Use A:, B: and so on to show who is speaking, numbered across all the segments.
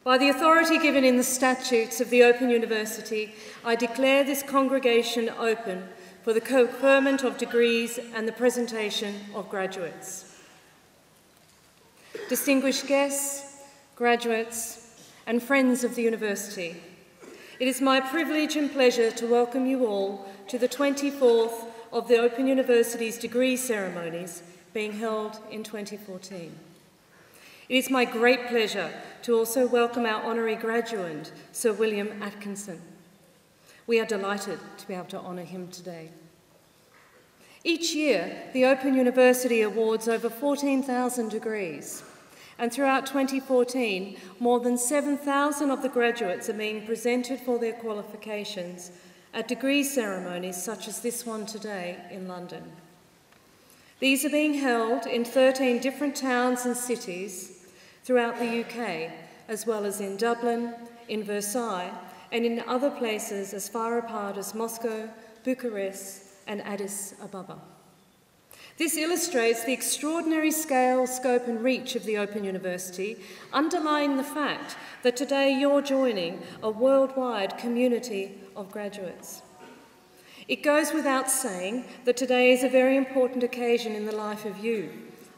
A: By the authority given in the statutes of the Open University, I declare this congregation open for the conferment of degrees and the presentation of graduates. Distinguished guests, graduates, and friends of the university, it is my privilege and pleasure to welcome you all to the 24th of the Open University's degree ceremonies being held in 2014. It is my great pleasure to also welcome our honorary graduate, Sir William Atkinson. We are delighted to be able to honour him today. Each year, the Open University awards over 14,000 degrees, and throughout 2014, more than 7,000 of the graduates are being presented for their qualifications at degree ceremonies such as this one today in London. These are being held in 13 different towns and cities throughout the UK, as well as in Dublin, in Versailles, and in other places as far apart as Moscow, Bucharest, and Addis Ababa. This illustrates the extraordinary scale, scope, and reach of the Open University, underlying the fact that today you're joining a worldwide community of graduates. It goes without saying that today is a very important occasion in the life of you,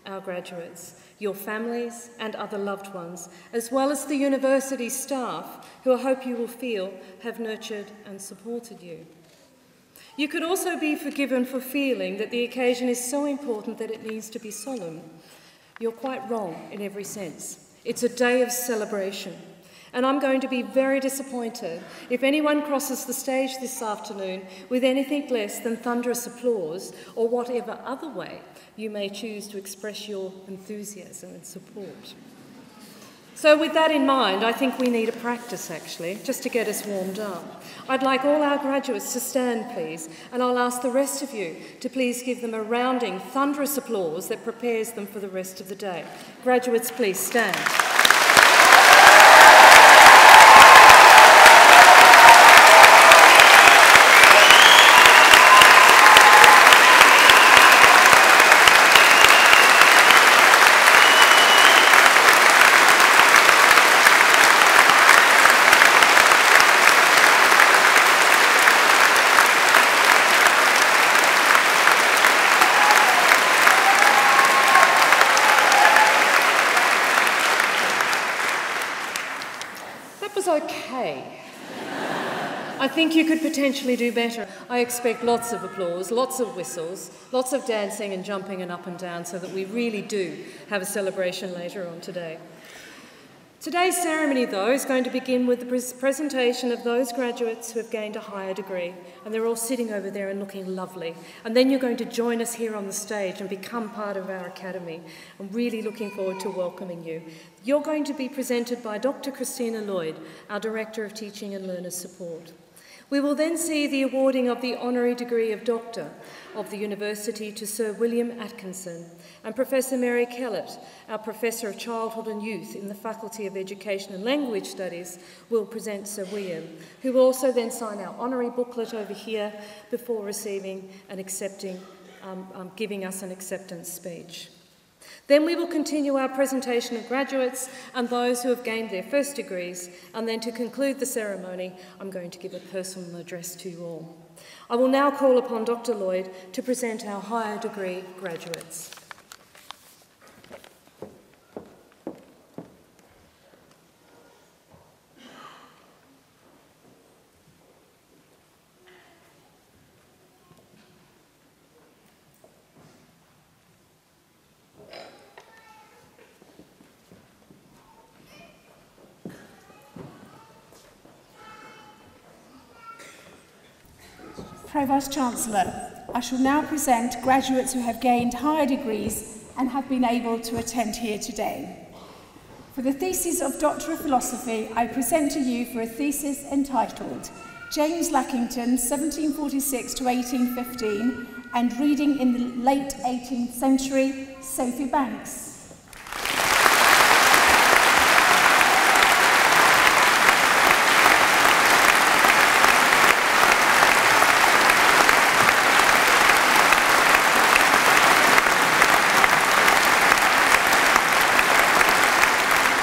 A: our graduates, your families and other loved ones, as well as the university staff who I hope you will feel have nurtured and supported you. You could also be forgiven for feeling that the occasion is so important that it needs to be solemn. You're quite wrong in every sense. It's a day of celebration. And I'm going to be very disappointed if anyone crosses the stage this afternoon with anything less than thunderous applause or whatever other way you may choose to express your enthusiasm and support. So with that in mind, I think we need a practice actually, just to get us warmed up. I'd like all our graduates to stand, please, and I'll ask the rest of you to please give them a rounding, thunderous applause that prepares them for the rest of the day. Graduates, please stand. Okay. I think you could potentially do better. I expect lots of applause, lots of whistles, lots of dancing and jumping and up and down so that we really do have a celebration later on today. Today's ceremony, though, is going to begin with the presentation of those graduates who have gained a higher degree, and they're all sitting over there and looking lovely. And then you're going to join us here on the stage and become part of our academy. I'm really looking forward to welcoming you. You're going to be presented by Dr. Christina Lloyd, our Director of Teaching and Learner Support. We will then see the awarding of the honorary degree of Doctor of the University to Sir William Atkinson, and Professor Mary Kellett, our Professor of Childhood and Youth in the Faculty of Education and Language Studies, will present Sir William, who will also then sign our honorary booklet over here before receiving and accepting, giving us an acceptance speech. Then we will continue our presentation of graduates and those who have gained their first degrees, and then to conclude the ceremony, I'm going to give a personal address to you all. I will now call upon Dr. Lloyd to present our higher degree graduates.
B: Provost Chancellor, I shall now present graduates who have gained higher degrees and have been able to attend here today. For the thesis of Doctor of Philosophy, I present to you for a thesis entitled James Lackington, 1746 to 1815, and Reading in the Late 18th Century, Sophie Banks.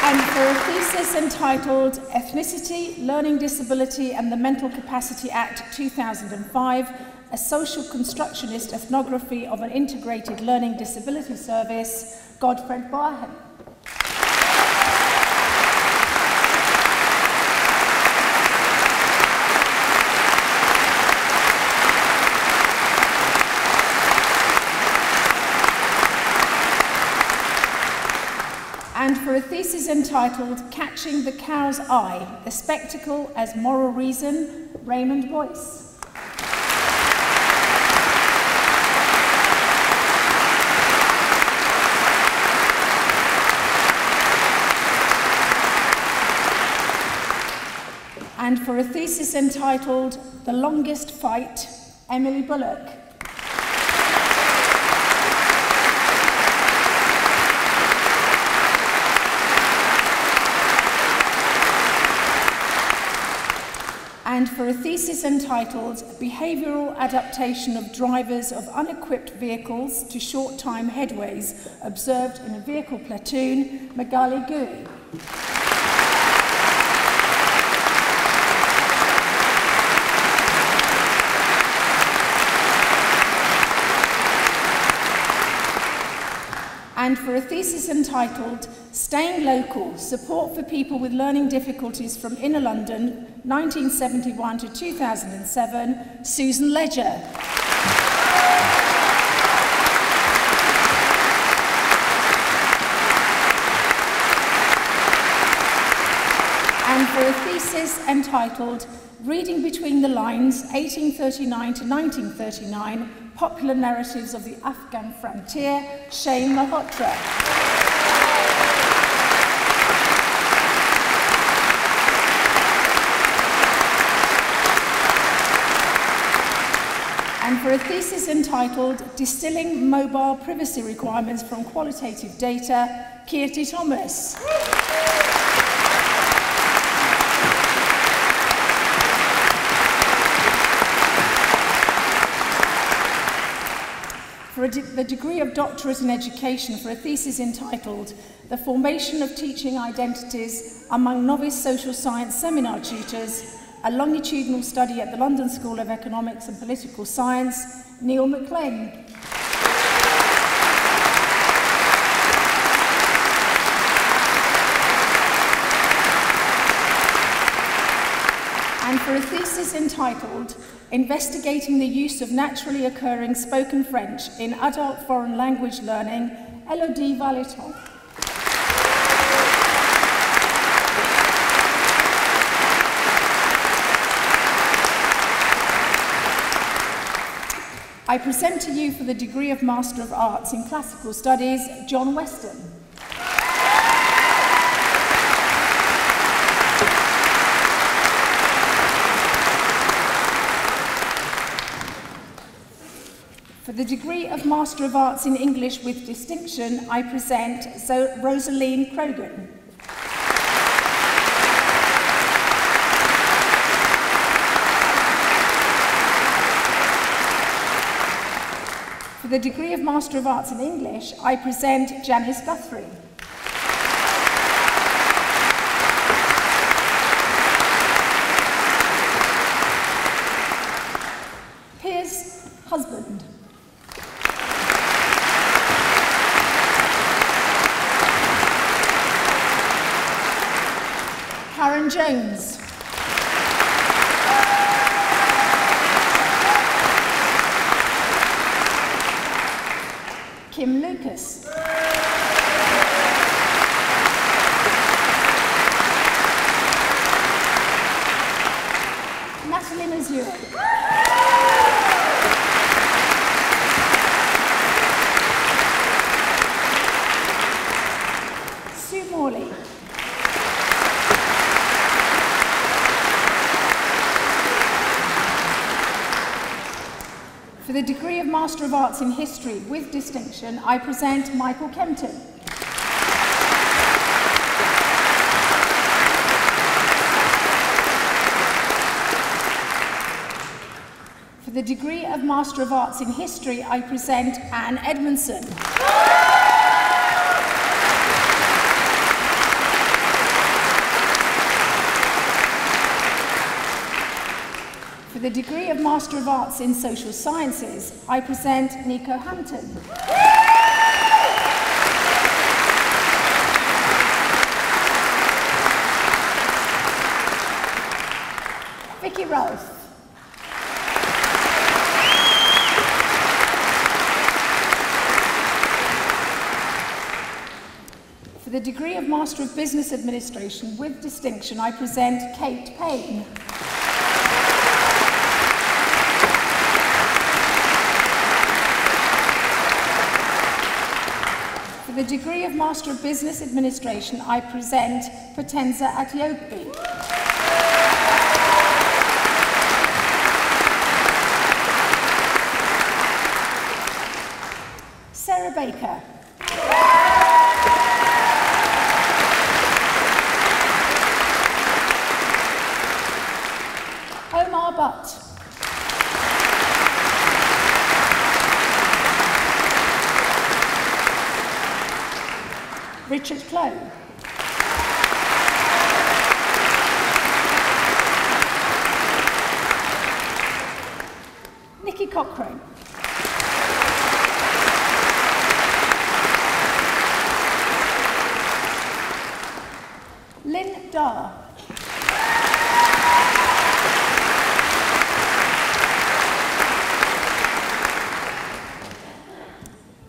B: And for a thesis entitled Ethnicity, Learning Disability and the Mental Capacity Act 2005, a social constructionist ethnography of an integrated learning disability service, Godfred Barhen. And for a thesis entitled Catching the Cow's Eye, the Spectacle as Moral Reason, Raymond Boyce. And for a thesis entitled The Longest Fight, Emily Bullock. And for a thesis entitled Behavioural Adaptation of Drivers of Unequipped Vehicles to Short-Time Headways Observed in a Vehicle Platoon, Magali Gui. And for a thesis entitled Staying Local, Support for People with Learning Difficulties from Inner London, 1971 to 2007, Susan Ledger. And for a thesis entitled Reading Between the Lines, 1839 to 1939, Popular Narratives of the Afghan Frontier, Shane Malhotra. And for a thesis entitled Distilling Mobile Privacy Requirements from Qualitative Data, Kirti Thomas. For the degree of doctorate in education, for a thesis entitled The Formation of Teaching Identities Among Novice Social Science Seminar Tutors, a longitudinal study at the London School of Economics and Political Science, Neil McLean. And for a thesis entitled Investigating the Use of Naturally Occurring Spoken French in Adult Foreign Language Learning, Elodie Valiton. I present to you for the degree of Master of Arts in Classical Studies, John Weston. For the degree of Master of Arts in English with distinction, I present Rosaline Krogan. For the degree of Master of Arts in English, I present Janice Guthrie. Piers Husband. Karen Jones. Kim Lucas. Natalie Mazur. Sue Morley. For the degree of Master of Arts in History with distinction, I present Michael Kempton. For the degree of Master of Arts in History, I present Anne Edmondson. the degree of Master of Arts in Social Sciences, I present Nico Hampton. Vicky Rolfe. For the degree of Master of Business Administration with distinction, I present Kate Payne. For the degree of Master of Business Administration, I present Potenza Atiopi. Sarah Baker. Omar Butt. Richard Clow. Nikki Cochrane. Lynn Dar.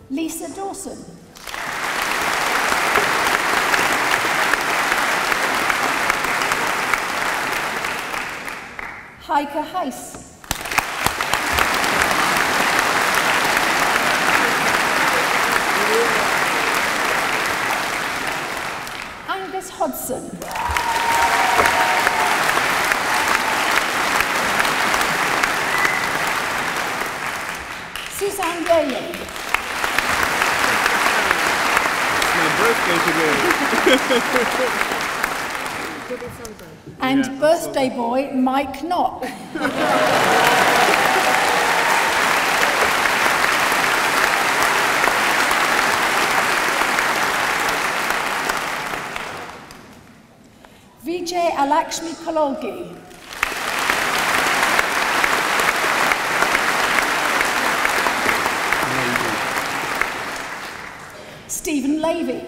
B: Lisa Dawson. Heike Heiss. Angus Hodson. Suzanne Rayleigh. And birthday boy Mike Knock. Vijay Alakshmi Kalolgi. Stephen Levy.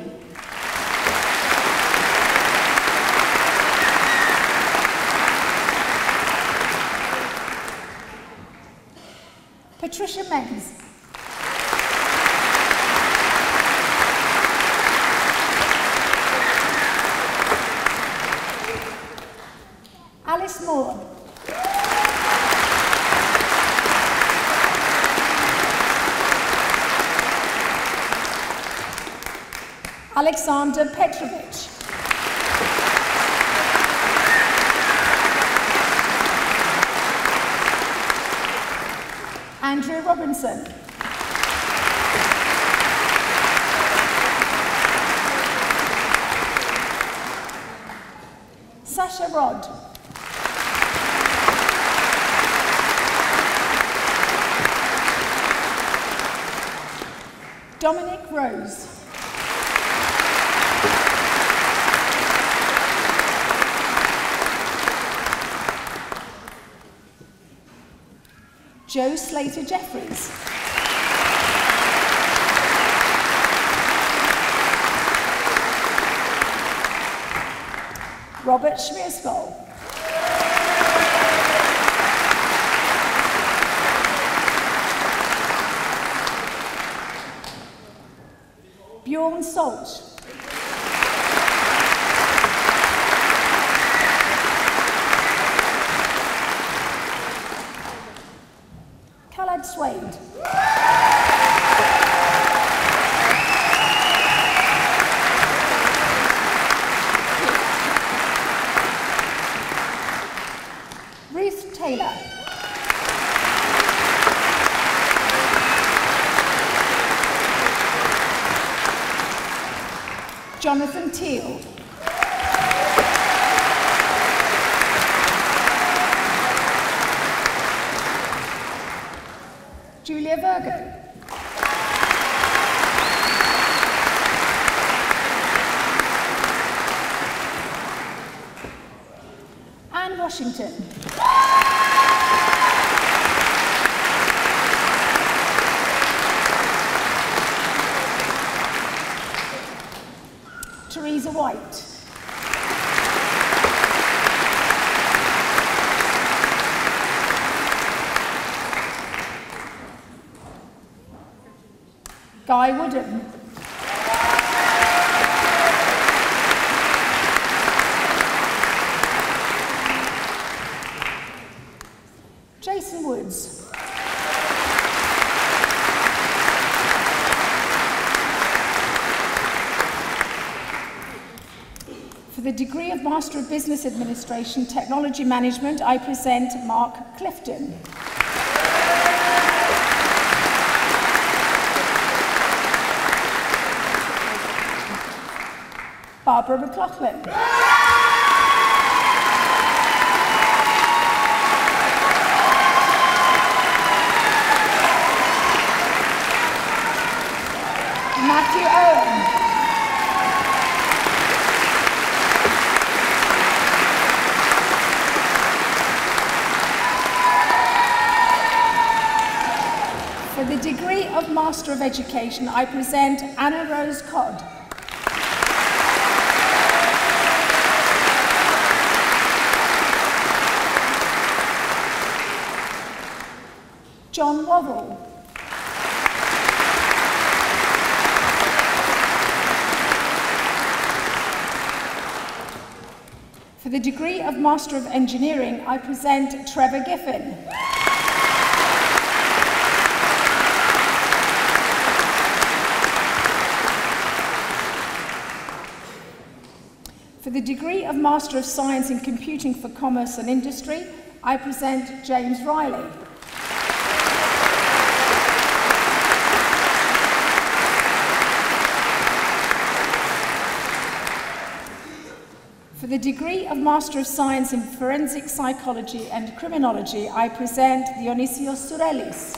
B: Patricia Menz. Alice Moore. Alexander Petrovich. Andrew Robinson. Sasha Rod. Dominic Rose. Joe Slater Jeffries. Robert Schmierskoll. Bjorn Salt. Khaled Swade. Ruth Taylor. Jonathan Teal. Julia Virgo. Anne Washington. Teresa White. Guy Woodham. Jason Woods. For the degree of Master of Business Administration, Technology Management, I present Mark Clifton. Barbara McLaughlin. Matthew Owen. For the degree of Master of Education, I present Anna Rose Codd. John Waddle. For the degree of Master of Engineering, I present Trevor Giffen. For the degree of Master of Science in Computing for Commerce and Industry, I present James Riley. For the degree of Master of Science in Forensic Psychology and Criminology, I present Dionysios Sourelis.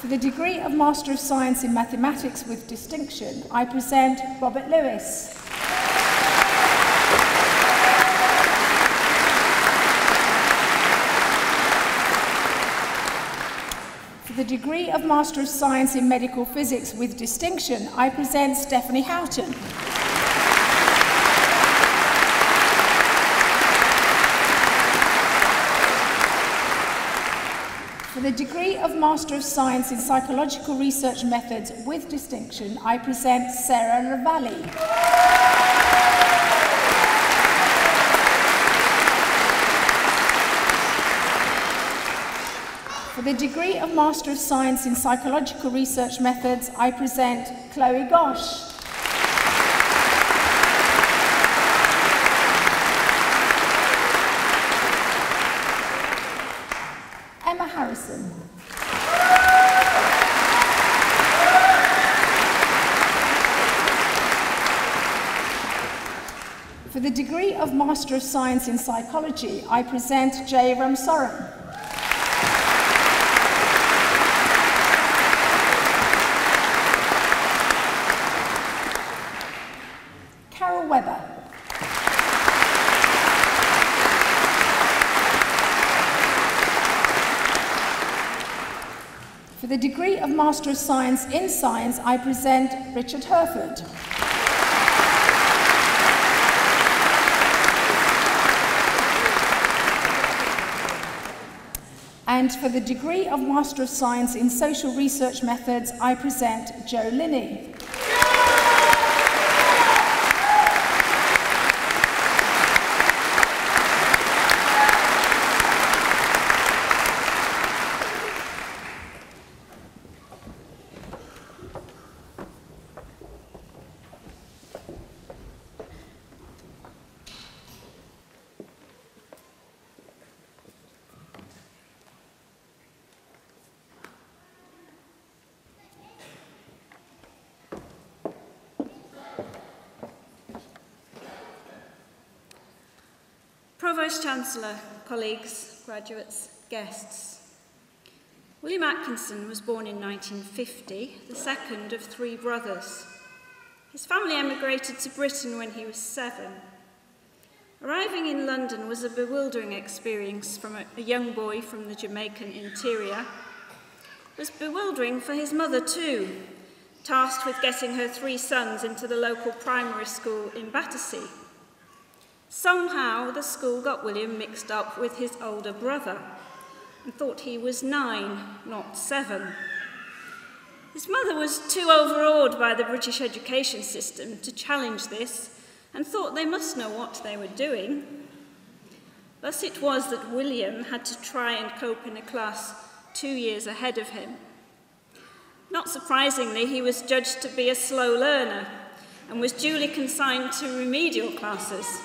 B: For the degree of Master of Science in Mathematics with Distinction, I present Robert Lewis. For the degree of Master of Science in Medical Physics with Distinction, I present Stephanie Houghton. For the degree of Master of Science in Psychological Research Methods with Distinction, I present Sarah Lavallee. For the degree of Master of Science in Psychological Research Methods, I present Chloe Gosh. Emma Harrison. For the degree of Master of Science in Psychology, I present Jay Ramsaram. Carol Webber. For the degree of Master of Science in Science, I present Richard Herford. And for the degree of Master of Science in Social Research Methods, I present Jo Linney.
C: Provost-Chancellor, colleagues, graduates, guests. William Atkinson was born in 1950, the second of three brothers. His family emigrated to Britain when he was 7. Arriving in London was a bewildering experience from a young boy from the Jamaican interior. It was bewildering for his mother too, tasked with getting her 3 sons into the local primary school in Battersea. Somehow the school got William mixed up with his older brother and thought he was 9, not 7. His mother was too overawed by the British education system to challenge this and thought they must know what they were doing. Thus it was that William had to try and cope in a class 2 years ahead of him. Not surprisingly, he was judged to be a slow learner and was duly consigned to remedial classes.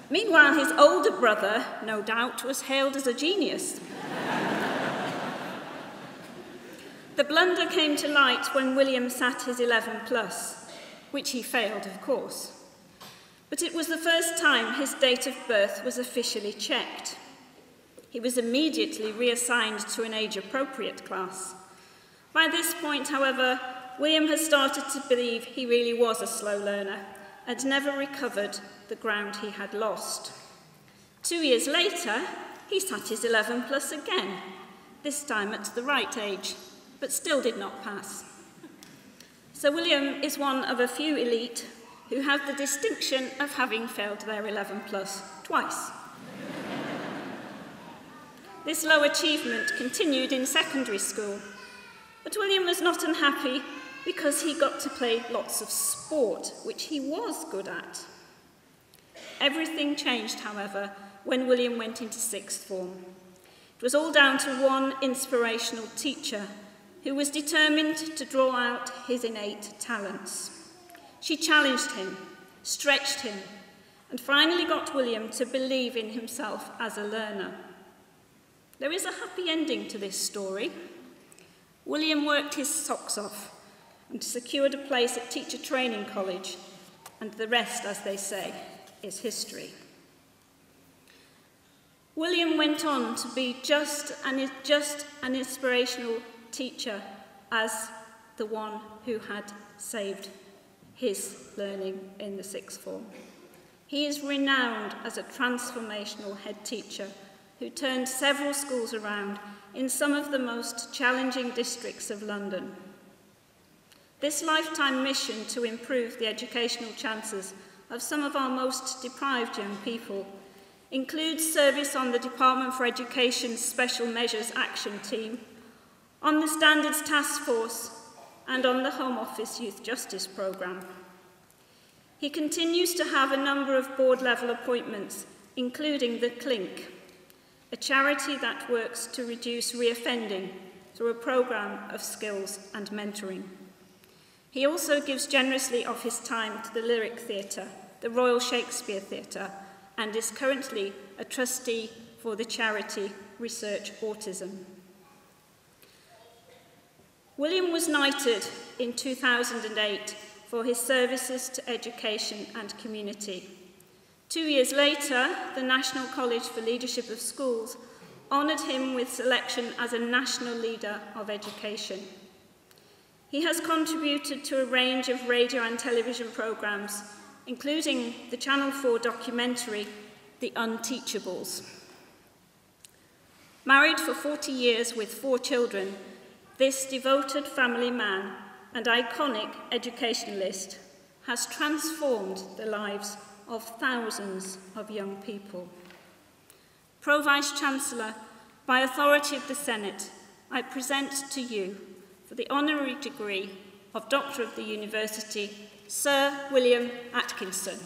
C: Meanwhile, his older brother, no doubt, was hailed as a genius. The blunder came to light when William sat his 11+, which he failed, of course. But it was the first time his date of birth was officially checked. He was immediately reassigned to an age-appropriate class. By this point, however, William had started to believe he really was a slow learner and never recovered the ground he had lost. 2 years later, he sat his 11+ again, this time at the right age, but still did not pass. So William is one of a few elite who have the distinction of having failed their 11+ twice. This low achievement continued in secondary school, but William was not unhappy because he got to play lots of sport, which he was good at. Everything changed, however, when William went into 6th form. It was all down to one inspirational teacher who was determined to draw out his innate talents. She challenged him, stretched him, and finally got William to believe in himself as a learner. There is a happy ending to this story. William worked his socks off and secured a place at Teacher Training College, and the rest, as they say, is history. William went on to be just an inspirational teacher as the one who had saved his learning in the 6th form. He is renowned as a transformational head teacher who turned several schools around in some of the most challenging districts of London. This lifetime mission to improve the educational chances of some of our most deprived young people includes service on the Department for Education's Special Measures Action Team, on the Standards Task Force, and on the Home Office Youth Justice Programme. He continues to have a number of board-level appointments, including the Clink, a charity that works to reduce reoffending through a programme of skills and mentoring. He also gives generously of his time to the Lyric Theatre, the Royal Shakespeare Theatre, and is currently a trustee for the charity Research Autism. William was knighted in 2008 for his services to education and community. 2 years later, the National College for Leadership of Schools honoured him with selection as a National Leader of Education. He has contributed to a range of radio and television programmes, including the Channel 4 documentary, The Unteachables. Married for 40 years with 4 children, this devoted family man and iconic educationalist has transformed the lives of thousands of young people. Pro-Vice-Chancellor, by authority of the Senate, I present to you, for the honorary degree of Doctor of the University, Sir William Atkinson.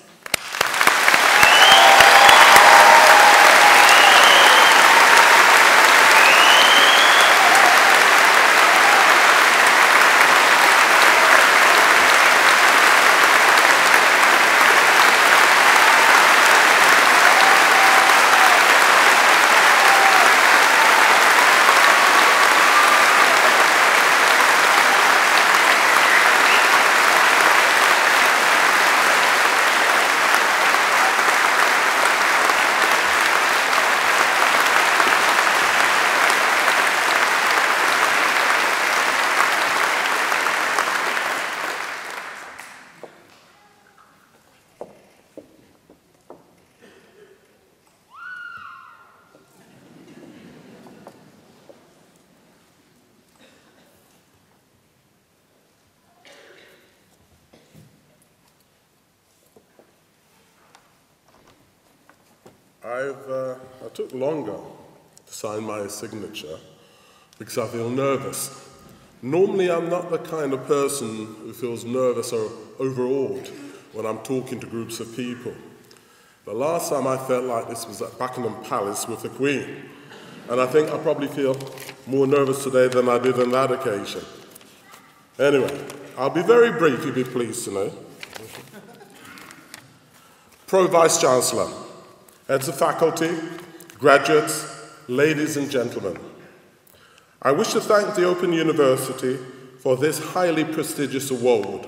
D: I took longer to sign my signature because I feel nervous. Normally, I'm not the kind of person who feels nervous or overawed when I'm talking to groups of people. The last time I felt like this was at Buckingham Palace with the Queen, and I think I probably feel more nervous today than I did on that occasion. Anyway, I'll be very brief, you'll be pleased to know. Pro-Vice-Chancellor, heads of faculty, graduates, ladies and gentlemen, I wish to thank the Open University for this highly prestigious award.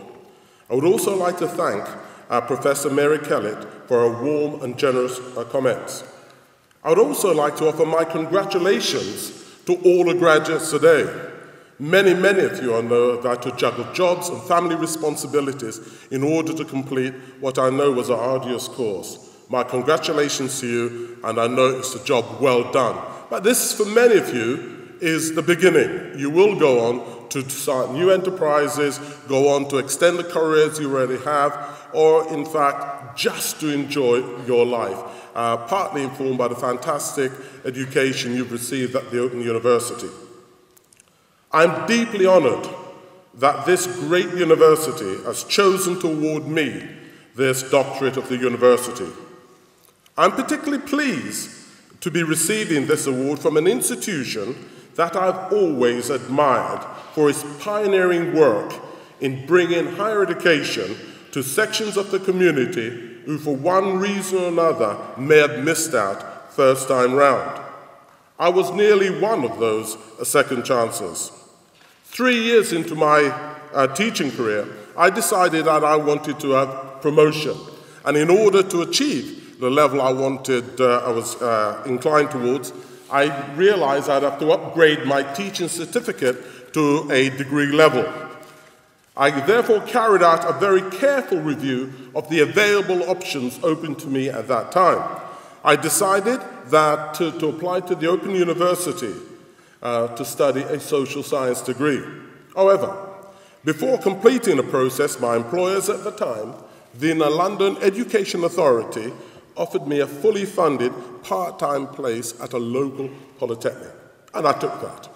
D: I would also like to thank our Professor Mary Kellett for her warm and generous comments. I would also like to offer my congratulations to all the graduates today. Many of you I know have had to juggle jobs and family responsibilities in order to complete what I know was an arduous course. My congratulations to you, and I know it's a job well done. But this, for many of you, is the beginning. You will go on to start new enterprises, go on to extend the careers you already have, or in fact, just to enjoy your life, partly informed by the fantastic education you've received at the Open University. I'm deeply honored that this great university has chosen to award me this doctorate of the university. I'm particularly pleased to be receiving this award from an institution that I've always admired for its pioneering work in bringing higher education to sections of the community who, for one reason or another, may have missed out first time round. I was nearly one of those second chances. 3 years into my teaching career, I decided that I wanted to have promotion. And in order to achieve the level I was inclined towards, I realized I'd have to upgrade my teaching certificate to a degree level. I therefore carried out a very careful review of the available options open to me at that time. I decided that to apply to the Open University to study a social science degree. However, before completing the process, my employers at the time, the London Education Authority, offered me a fully funded part-time place at a local polytechnic, and I took that.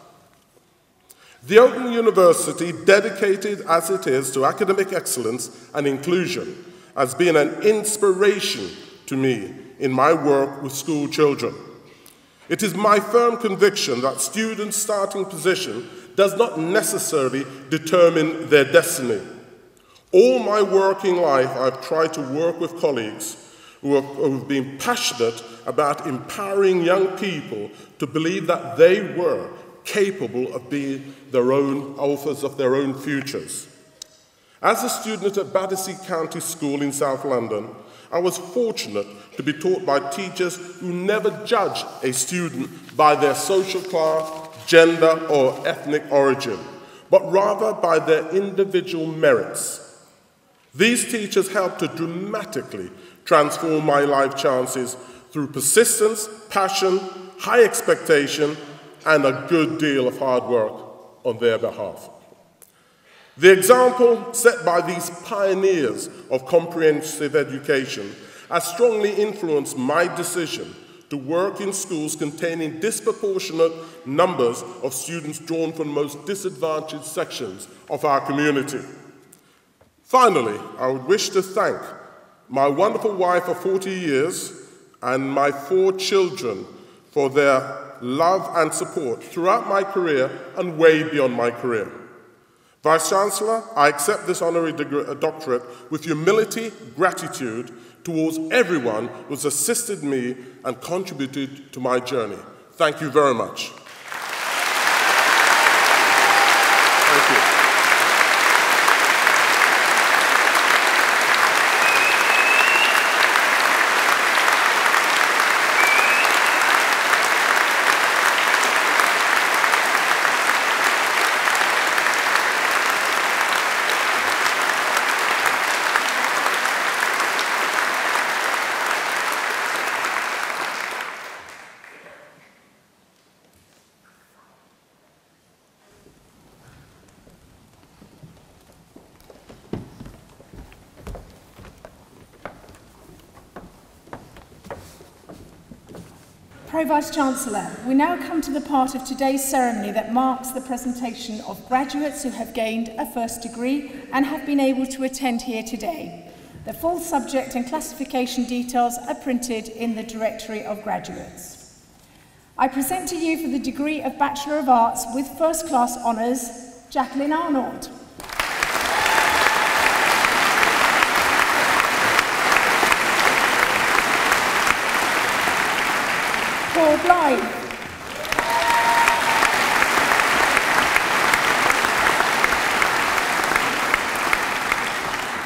D: The Open University, dedicated as it is to academic excellence and inclusion, has been an inspiration to me in my work with school children. It is my firm conviction that students' starting position does not necessarily determine their destiny. All my working life, I've tried to work with colleagues who have been passionate about empowering young people to believe that they were capable of being their own authors of their own futures. As a student at Battersea County School in South London, I was fortunate to be taught by teachers who never judged a student by their social class, gender, or ethnic origin, but rather by their individual merits. These teachers helped to dramatically transform my life chances through persistence, passion, high expectation, and a good deal of hard work on their behalf. The example set by these pioneers of comprehensive education has strongly influenced my decision to work in schools containing disproportionate numbers of students drawn from the most disadvantaged sections of our community. Finally, I would wish to thank my wonderful wife of 40 years and my 4 children for their love and support throughout my career and way beyond my career. Vice-Chancellor, I accept this honorary doctorate with humility, gratitude towards everyone who has assisted me and contributed to my journey. Thank you very much. Thank you.
B: Pro-Vice-Chancellor, we now come to the part of today's ceremony that marks the presentation of graduates who have gained a first degree and have been able to attend here today. The full subject and classification details are printed in the Directory of Graduates. I present to you for the degree of Bachelor of Arts with First Class Honours, Jacqueline Arnold. Paul Blythe.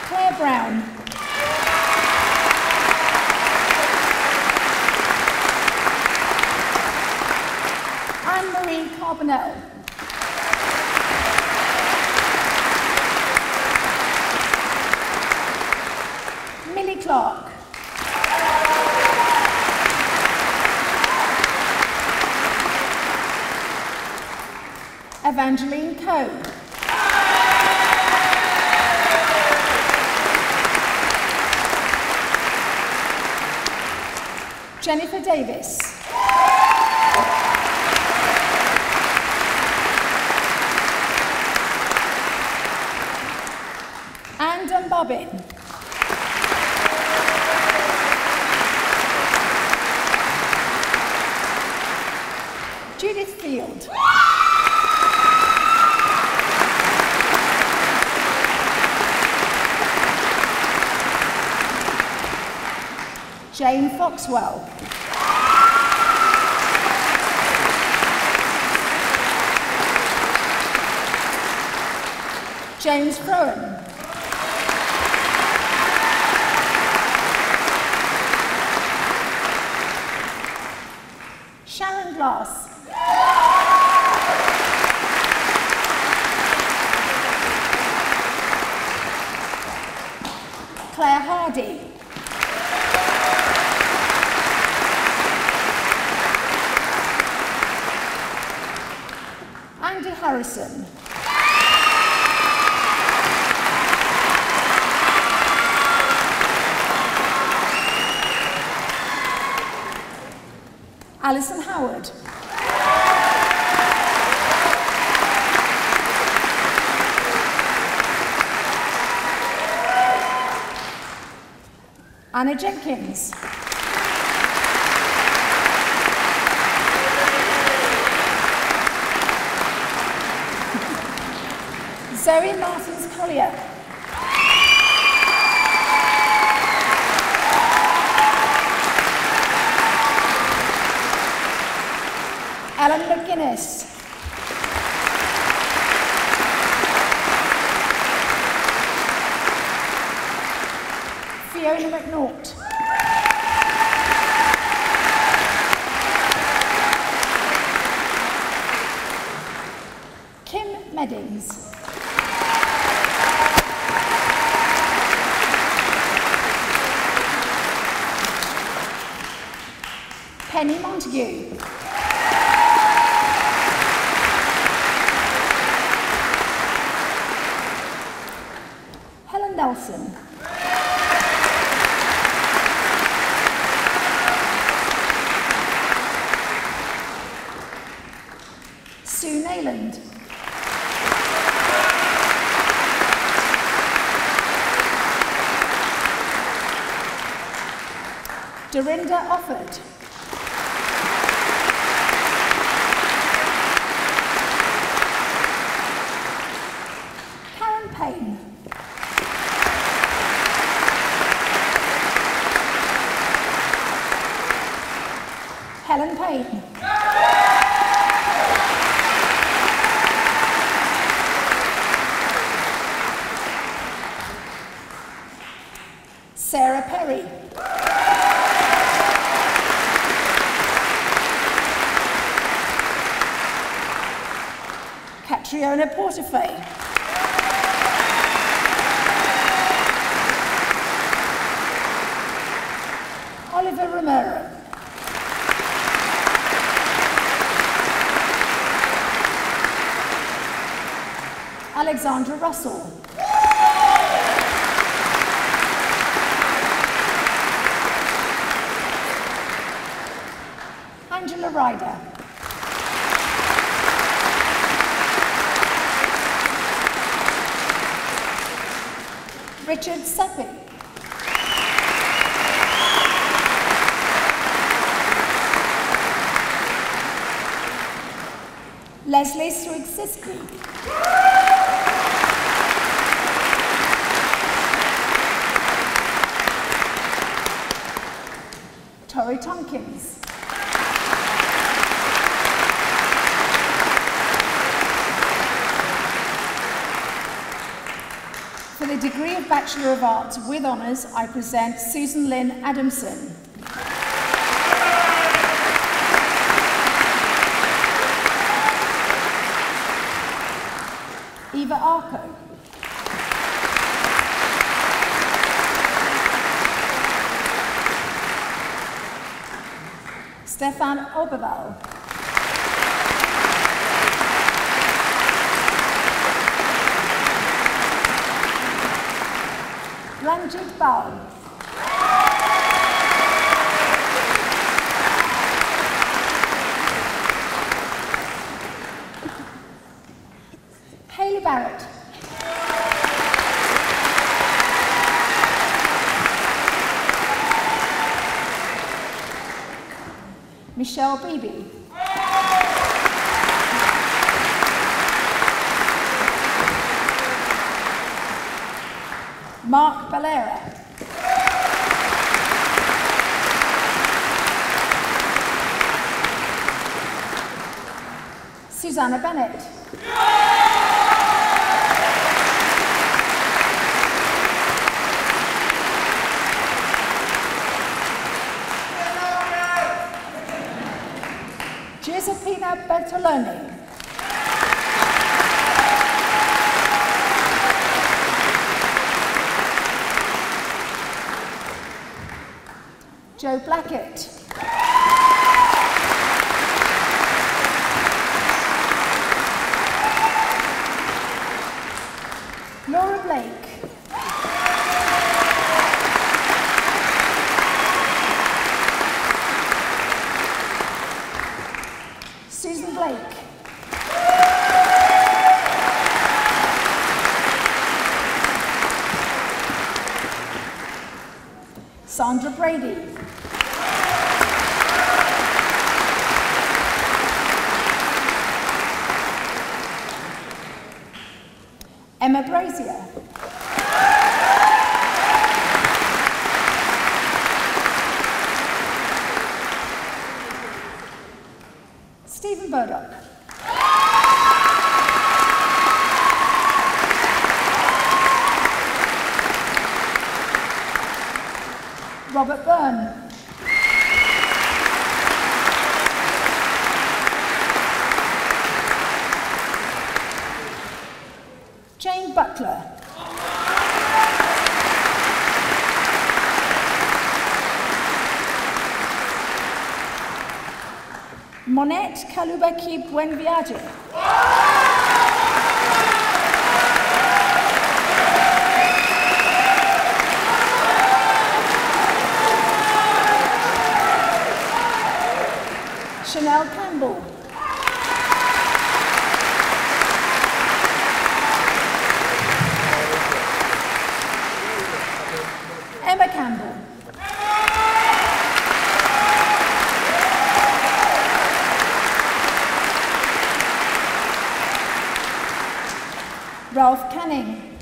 B: Claire Brown. Anne-Marie Carbonell. Millie Clark. Evangeline Coe. Jennifer Davis. Anne Dunbobbin. Judith Field. Jane Foxwell. James Frohn. Sharon Glass. Claire Hardy. Andy Harrison. Alison Howard. Anna Jenkins. Zoe Martins-Collier. Ellen McGuinness. Fiona McNaught. Kim Meddings. Penny Montague. Helen Nelson. Sue Nayland. Dorinda Offord. Karen Payne. Helen Payne. Sarah Perry. Catriona Portefeuille. Oliver Romero. Alexandra Russell. Ryder. Richard Seppi. Leslie Swigsisky. Tori Tompkins. For the degree of Bachelor of Arts with Honours, I present Susan Lynn Adamson. Eva Arco. Stefan Oberval. Ranjit Bal. Hayley Barrett. Michelle Beebe. Mark Valera. Susanna Bennett. Giuseppina Bertoloni. Joe Blackett. Laura Blake. Susan Blake. Sandra Brady. Emma Brazier. Stephen Burdock. Robert Byrne. Jane Butler. Monette Kalubaki Buenviaje. Chanel Campbell. Emma Campbell. Ralph Canning.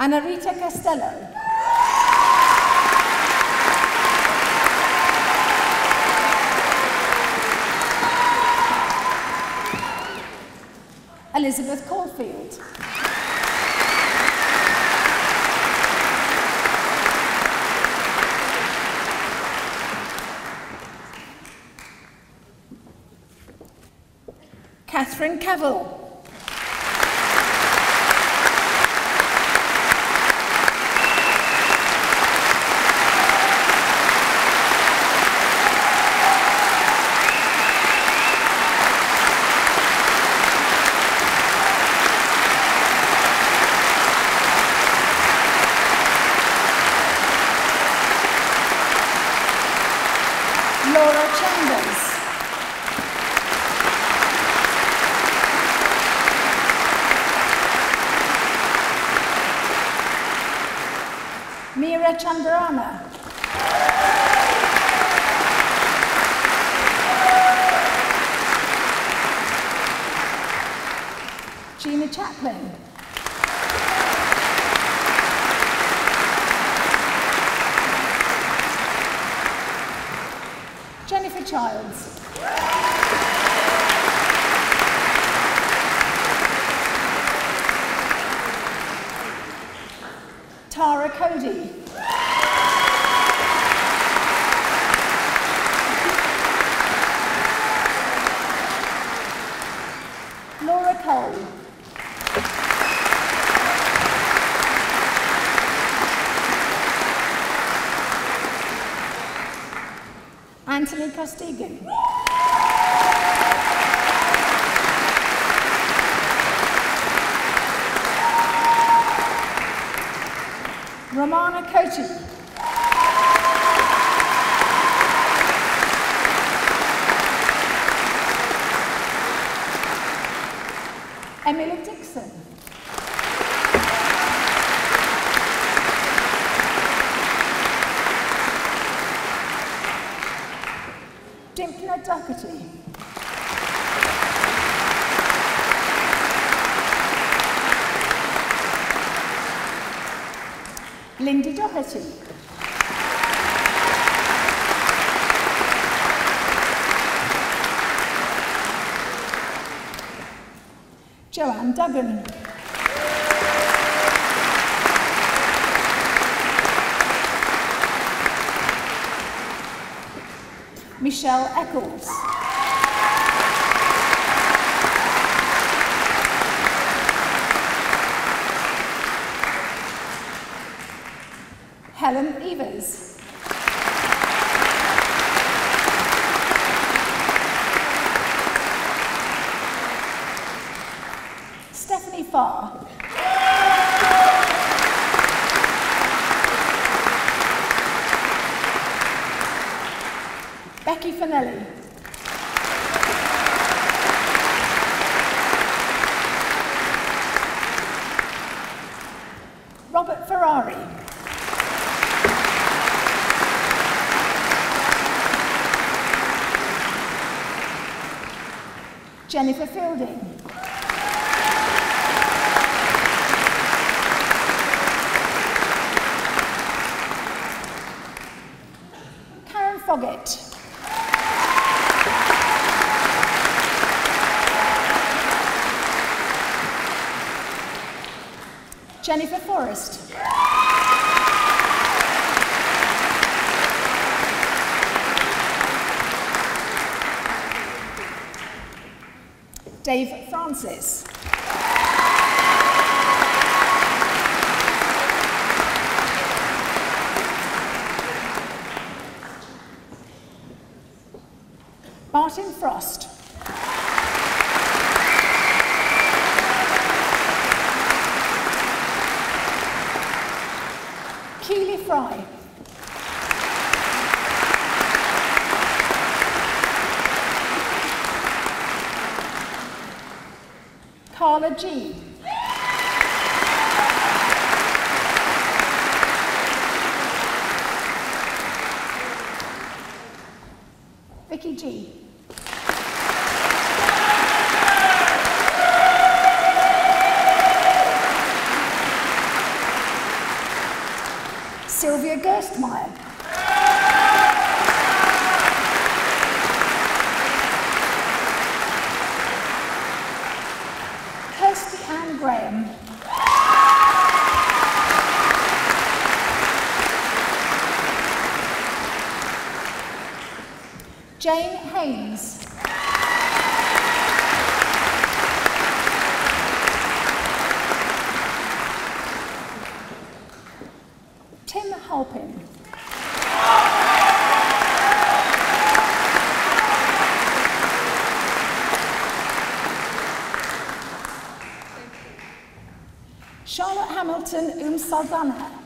B: Anna Rita Castello. Elizabeth Caulfield. Catherine Cavill. Andrea Chandarana, Gina Chaplin, Jennifer Childs, Tara Cody, Laura Cole, Anthony Costigan, Romana Cochi, Emily Dixon, Dimpna Doherty, Lindy Doherty, Joanne Duggan, Michelle Eccles, Helen Evers, Stephanie Farr, Becky Fanelli, Robert Ferrari, Jennifer Fielding, Karen Foggett, Jennifer Forrest, Dave Francis, Martin Frost, Keely Fry, Carla G, Vicky G, Sylvia Gerstmeyer, Kirsty Ann Graham, Jane Haynes, Tim Halpin, Charlotte Hamilton Saldana,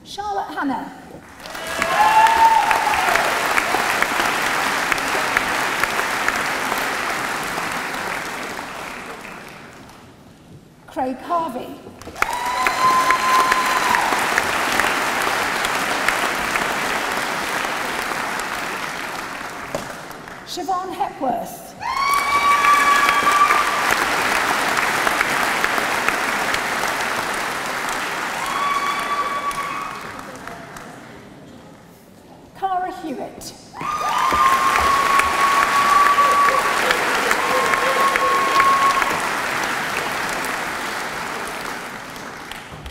B: Charlotte Hannah, Craig Harvey. Siobhan Hepworth. Cara Hewitt.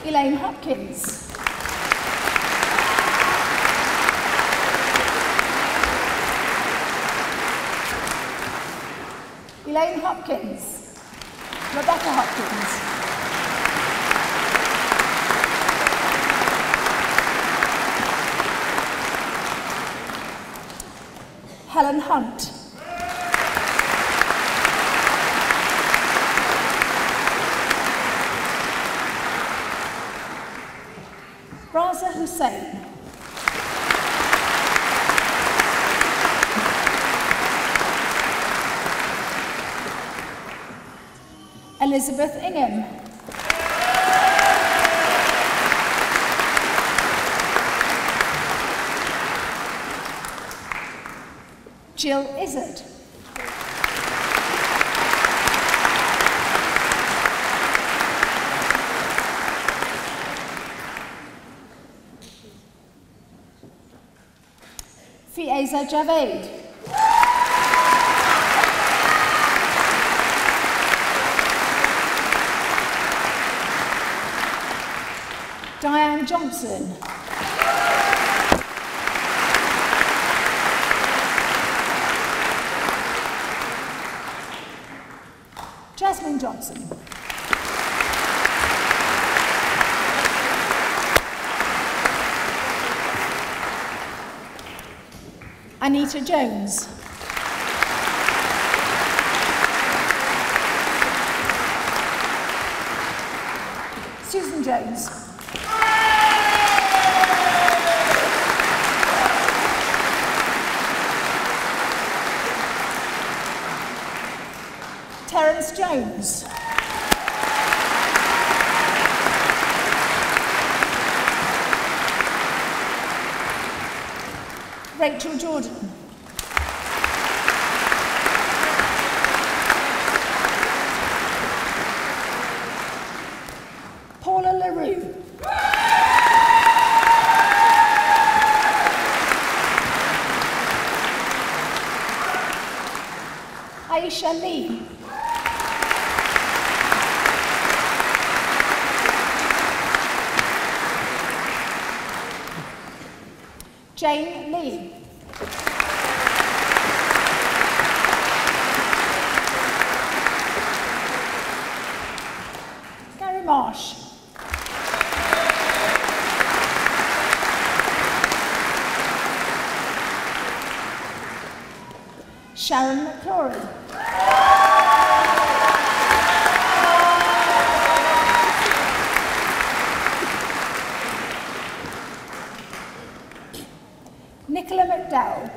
B: Elaine Hopkins. Elaine Hopkins. Rebecca Hopkins. Helen Hunt. Raza Hussain. Elizabeth Ingham. Jill Izzard. Fieza Javed. Diane Johnson. Jasmine Johnson. Anita Jones. Susan Jones. Terence Jones. Rachel Jordan. Paula LaRue. Aisha Lee. Jane Lee. Gary Marsh. Sharon McClory. Nicola McDowell.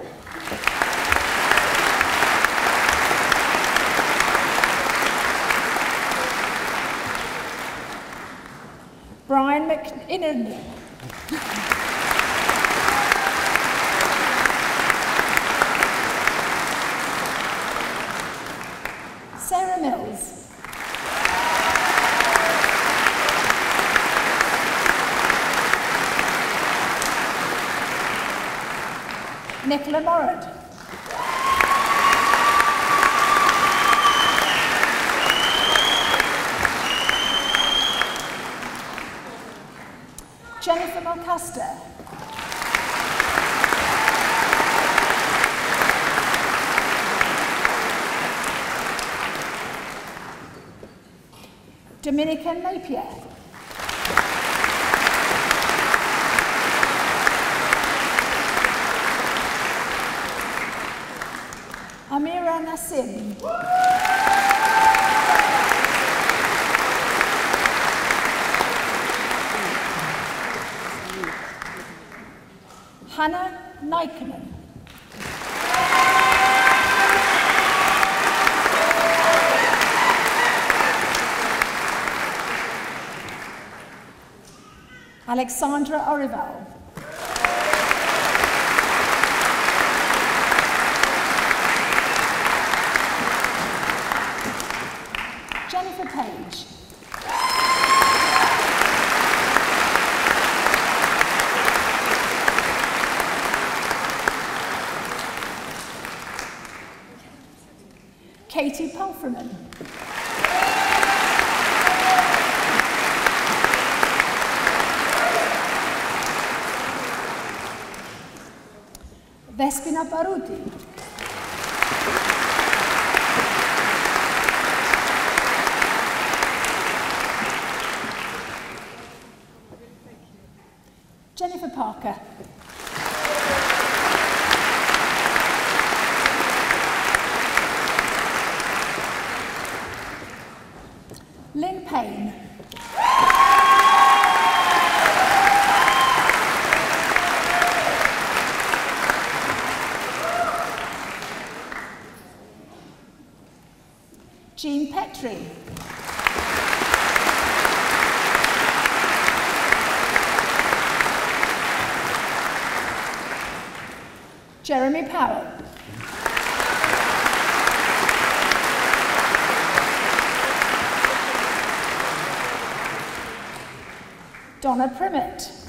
B: Brian McInerney. Sarah Mills. Nicola Morad. Jennifer Mulcaster. Dominican Napier. Amira Nassim. Hannah Nikenen. Alexandra Orival. Jennifer Page. Katie Palfreman. Vespina Baruti. Jennifer Parker. Lynn Payne. Jean Petrie. Jeremy Powell. Donna Primmett.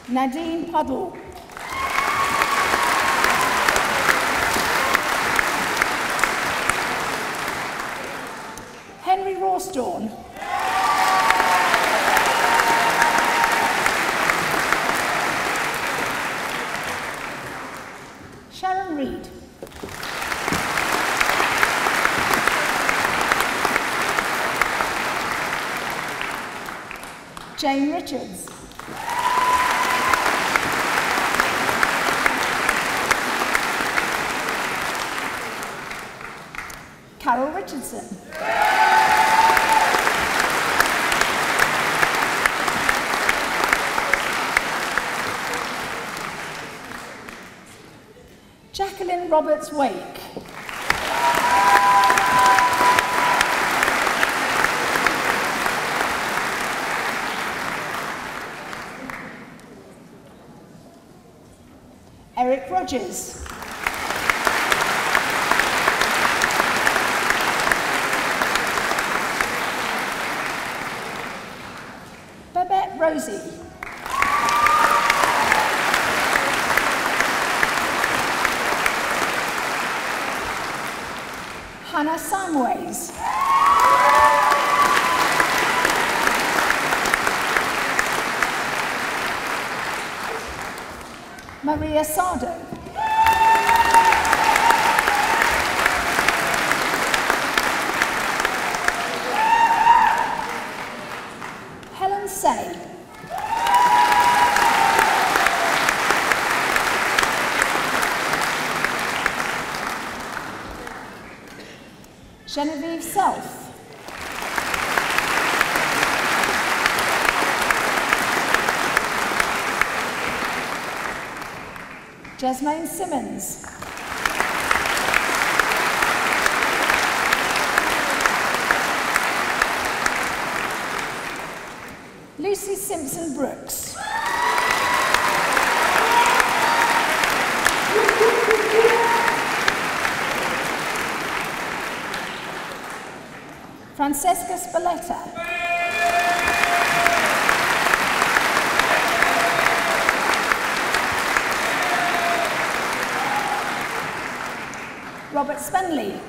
B: Nadine Puddle. Henry Rawstorn. Sharon Reed. Jane Richards. Carol Richardson. Jacqueline Roberts Wake. Eric Rogers. Babette Rosie. Hannah Samways. Maria Sardo. Helen Say. Genevieve Self. Jasmine Simmons. Lucy Simpson Brooks. Francesca Spalletta. Robert Spenley.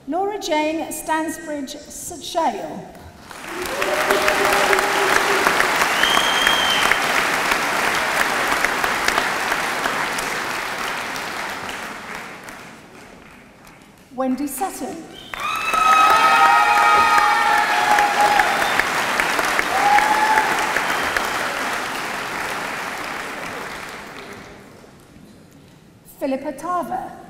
B: Laura Jane Stansbridge Shale. Wendy Sutton. Philippa Tarver.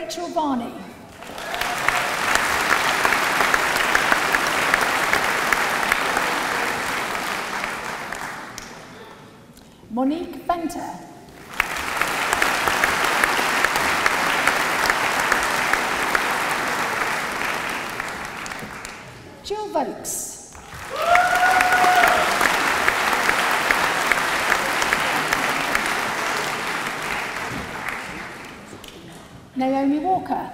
B: Rachel Varney. Monique Venter. Jill Vokes. Naomi Walker.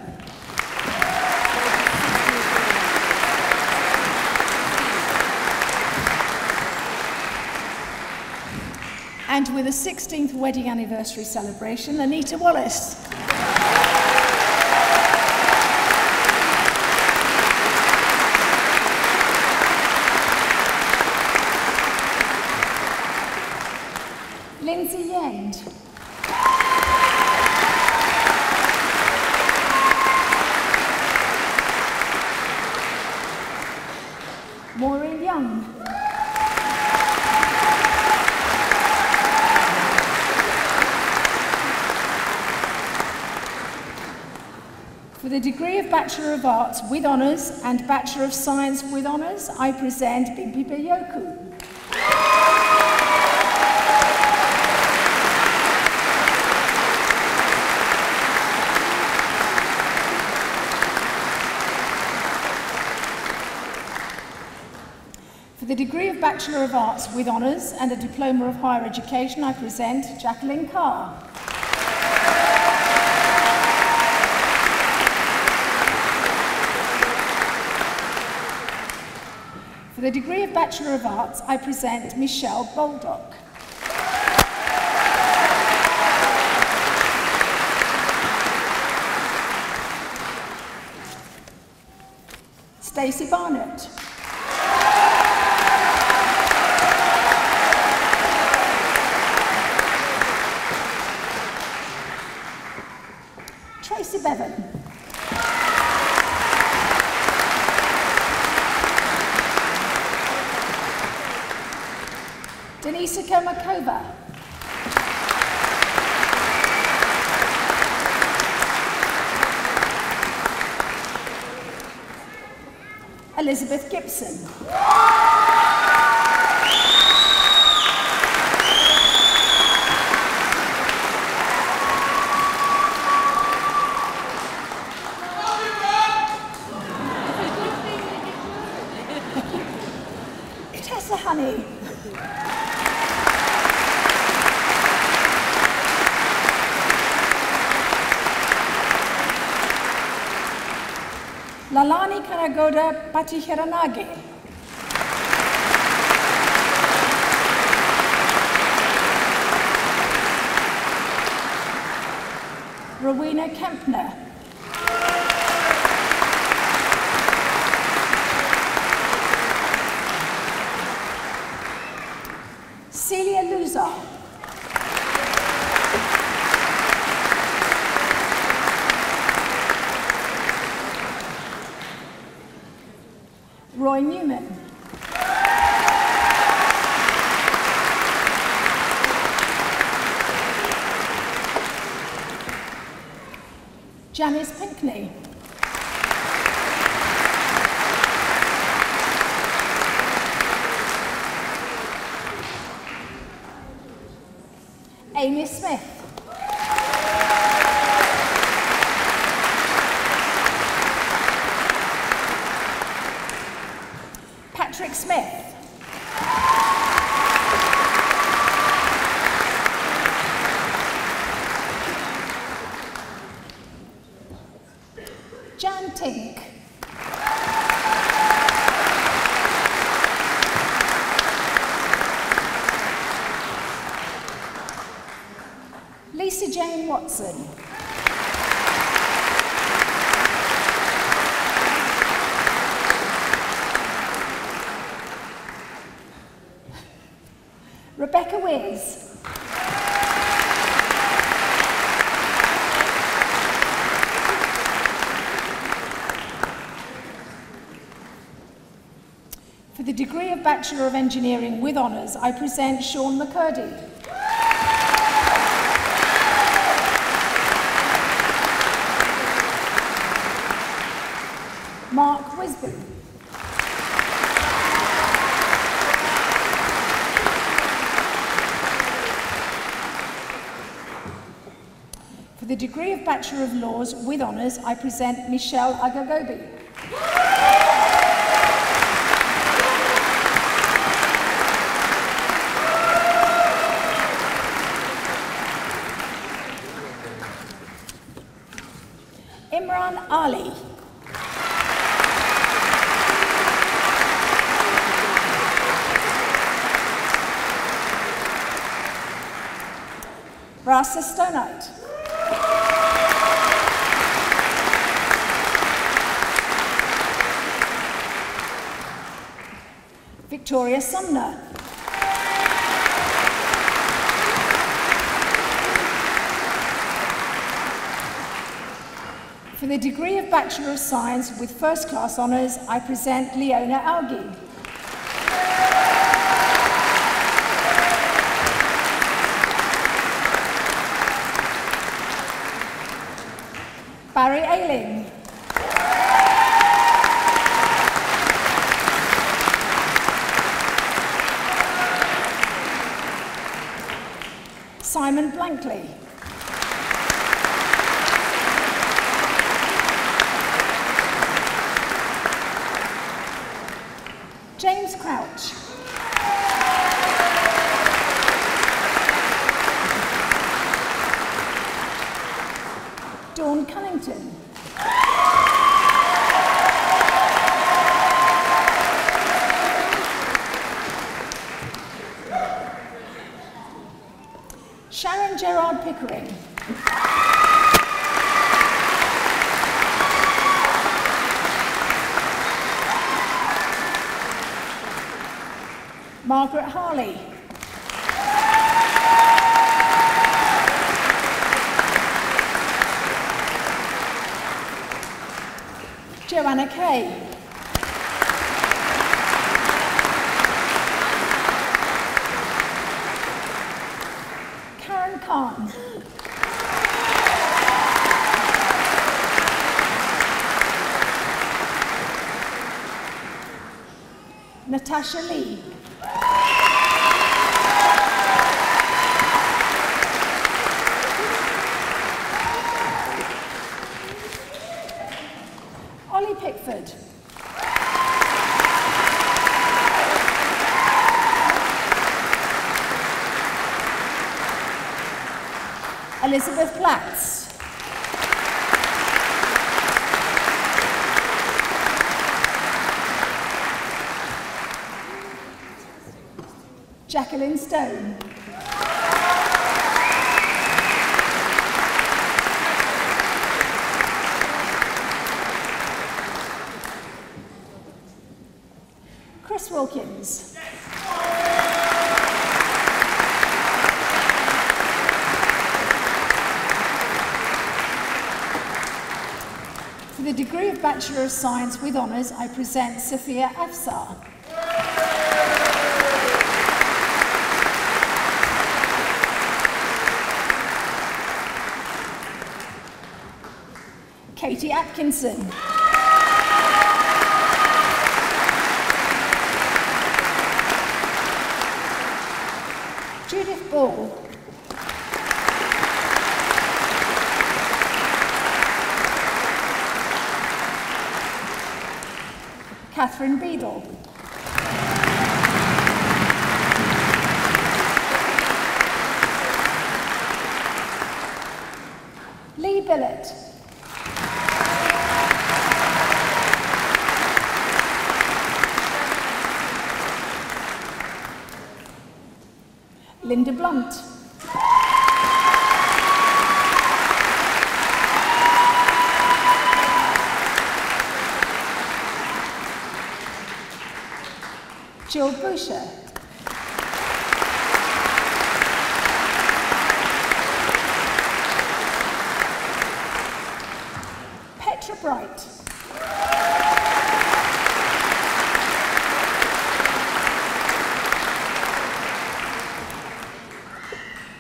B: And with a 16th wedding anniversary celebration, Anita Wallace. Lindsay Yend. Maureen Young. For the degree of Bachelor of Arts with Honours and Bachelor of Science with Honours, I present Bimpi Beyoku. For the degree of Bachelor of Arts with Honours and a Diploma of Higher Education, I present Jacqueline Carr. For the degree of Bachelor of Arts, I present Michelle Baldock. Stacey Barnett. Tracy Bevan. Denisika Makova. Elizabeth Gibson. Tessa Honey. Lalani Karagoda Patihiranage. Rowena Kempner. Celia Luzar. Roy Newman. Janice Pinkney. Amy Smith. Patrick Smith. Jan Tink. Lisa Jane Watson. Rebecca Wiz. For the degree of Bachelor of Engineering with Honours, I present Sean McCurdy. Mark Wisby. For the degree of Bachelor of Laws with Honours, I present Michelle Agagobi. Imran Ali. Rasa Stonite. Victoria Sumner. For the degree of Bachelor of Science with First Class Honours, I present Leona Algi. Barry Ayling. Simon Blankley. James Crouch. Dawn Cunnington. Sharon Gerard Pickering. Margaret Harley. Joanna Kay. Karen Khan. Natasha Lee. Ollie Pickford. Elizabeth Platts. Jacqueline Stone. Chris Wilkins. For the degree of Bachelor of Science with Honours, I present Sophia Afsar. Katie Atkinson. Judith Ball. Catherine Beadle. Lee Billett. Linda Blunt. Jill Boucher. Petra Bright.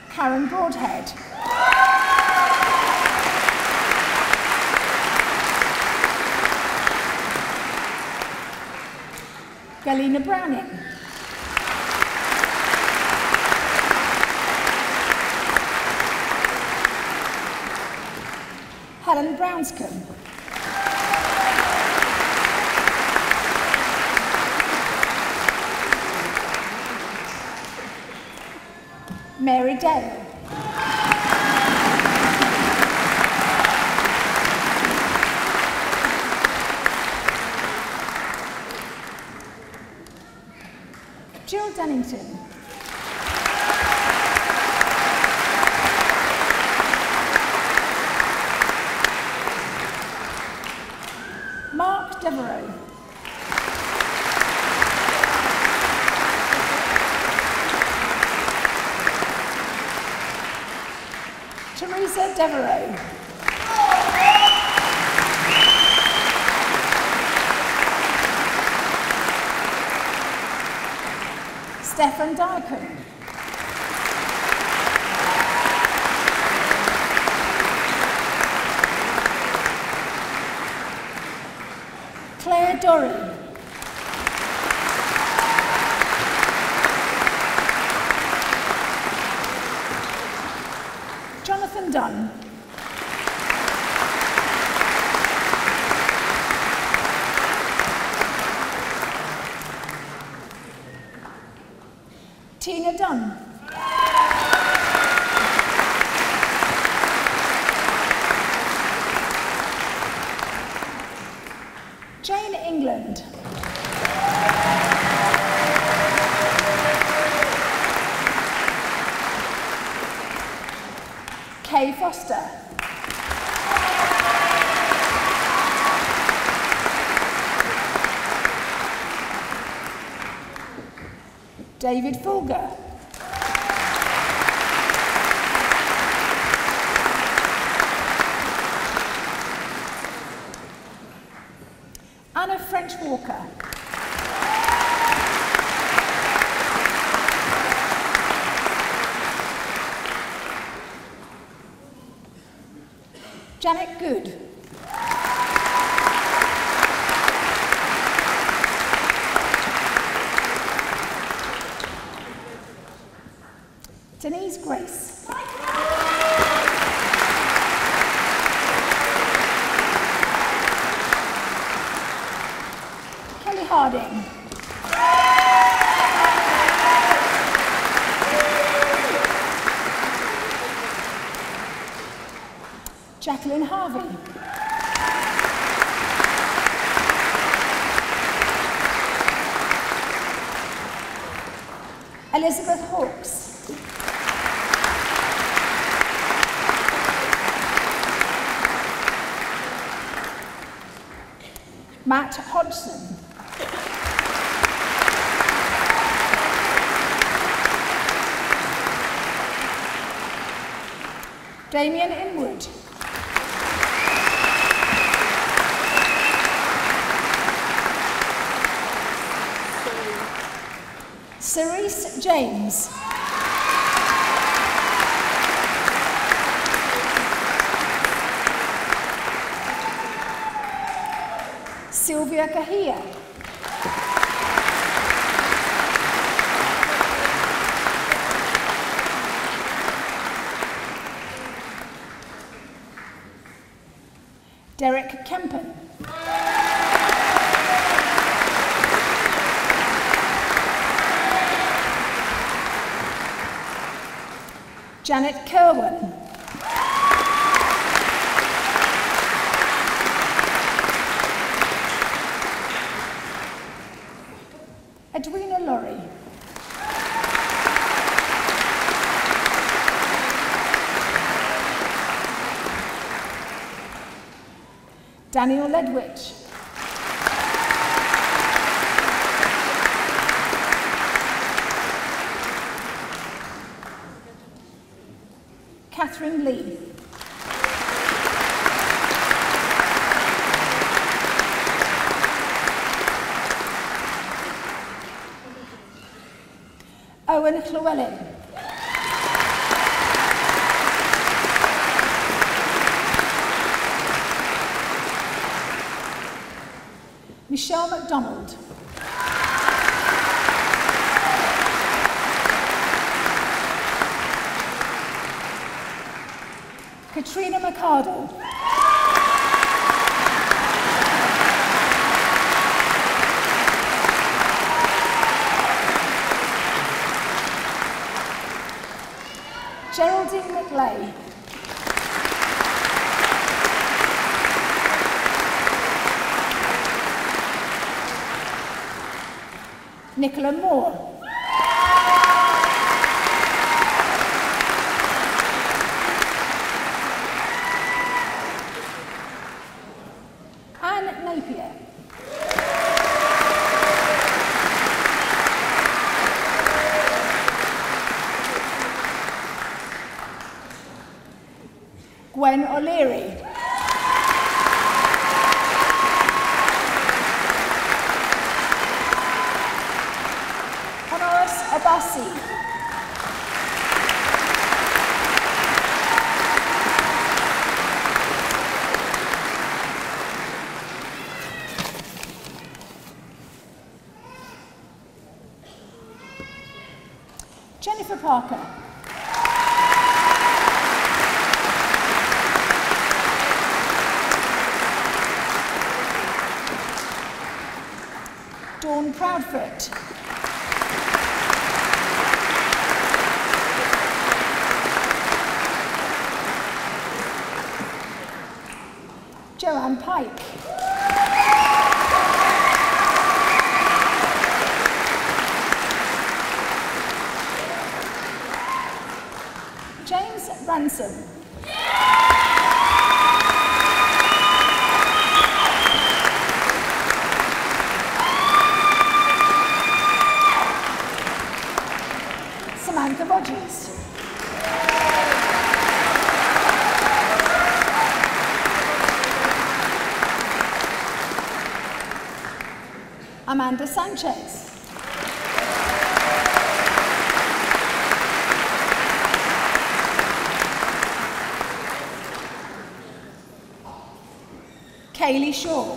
B: Karen Broadhead. Galina Browning. Helen Brownscombe. Mary Dale. Jill Dunnington. Mark Devereaux. Teresa Devereaux. Stefan Dyken. Claire Dorry. Jonathan Dunn. Tina Dunn. Jane England. Kay Foster. David Fulger. Anna French Walker. Janet Good. Denise Grace. Kelly Harding. Jacqueline Harvey. Elizabeth Hawkes. Matt Hodgson. Damien Inwood. Cerise James. Sylvia Kahia. Derek Kempen. Janet Kerwin. Edwina Laurie. Daniel Ledwich. Catherine Lee. Owen Llewellyn. Michelle MacDonald. Katrina McArdle. Geraldine McLeay. Nicola Moore. Anne Napier. Gwen O'Leary. Honoris Abassi. Jennifer Parker. Dawn Proudfoot. Joanne Pike. James Ransom. Samantha Rogers. Amanda Sanchez. Kaylee Shaw.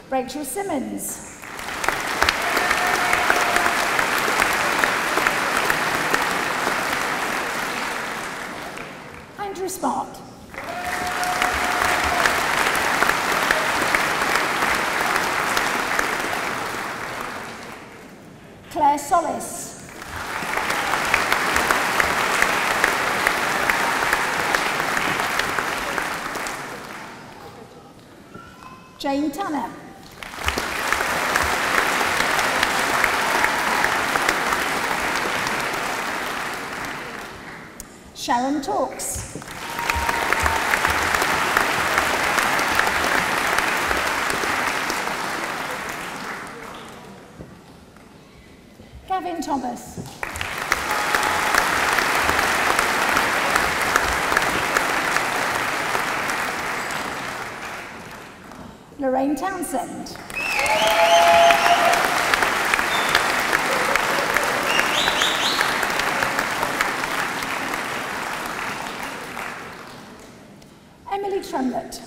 B: Rachel Simmons. Andrew Smart. Claire Solis. Jane Tanner. Sharon Talks. Gavin Thomas. Lorraine Townsend. Emily Tremlett.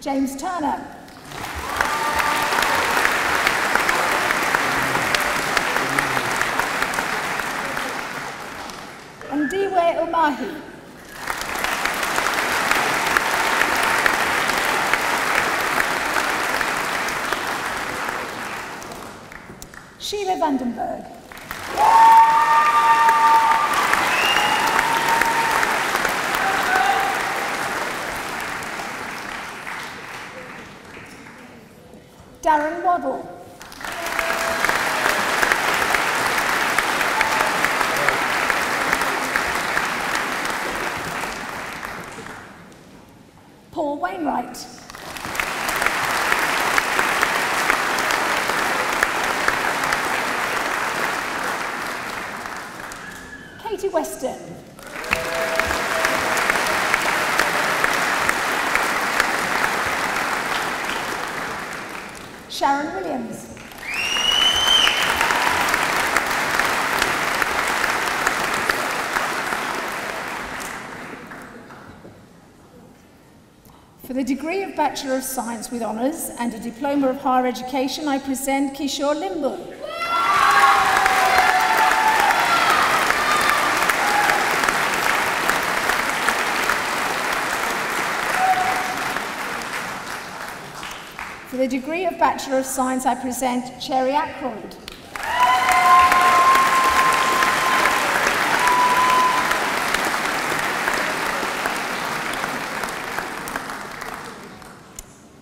B: James Turner. Ndiwe Umahi. Sheila Vandenberg. Darren Waddle. Paul Wainwright. Katie Weston. Sharon Williams. For the degree of Bachelor of Science with Honours and a Diploma of Higher Education, I present Kishore Limbu. For the degree of Bachelor of Science, I present Cherry Ackroyd.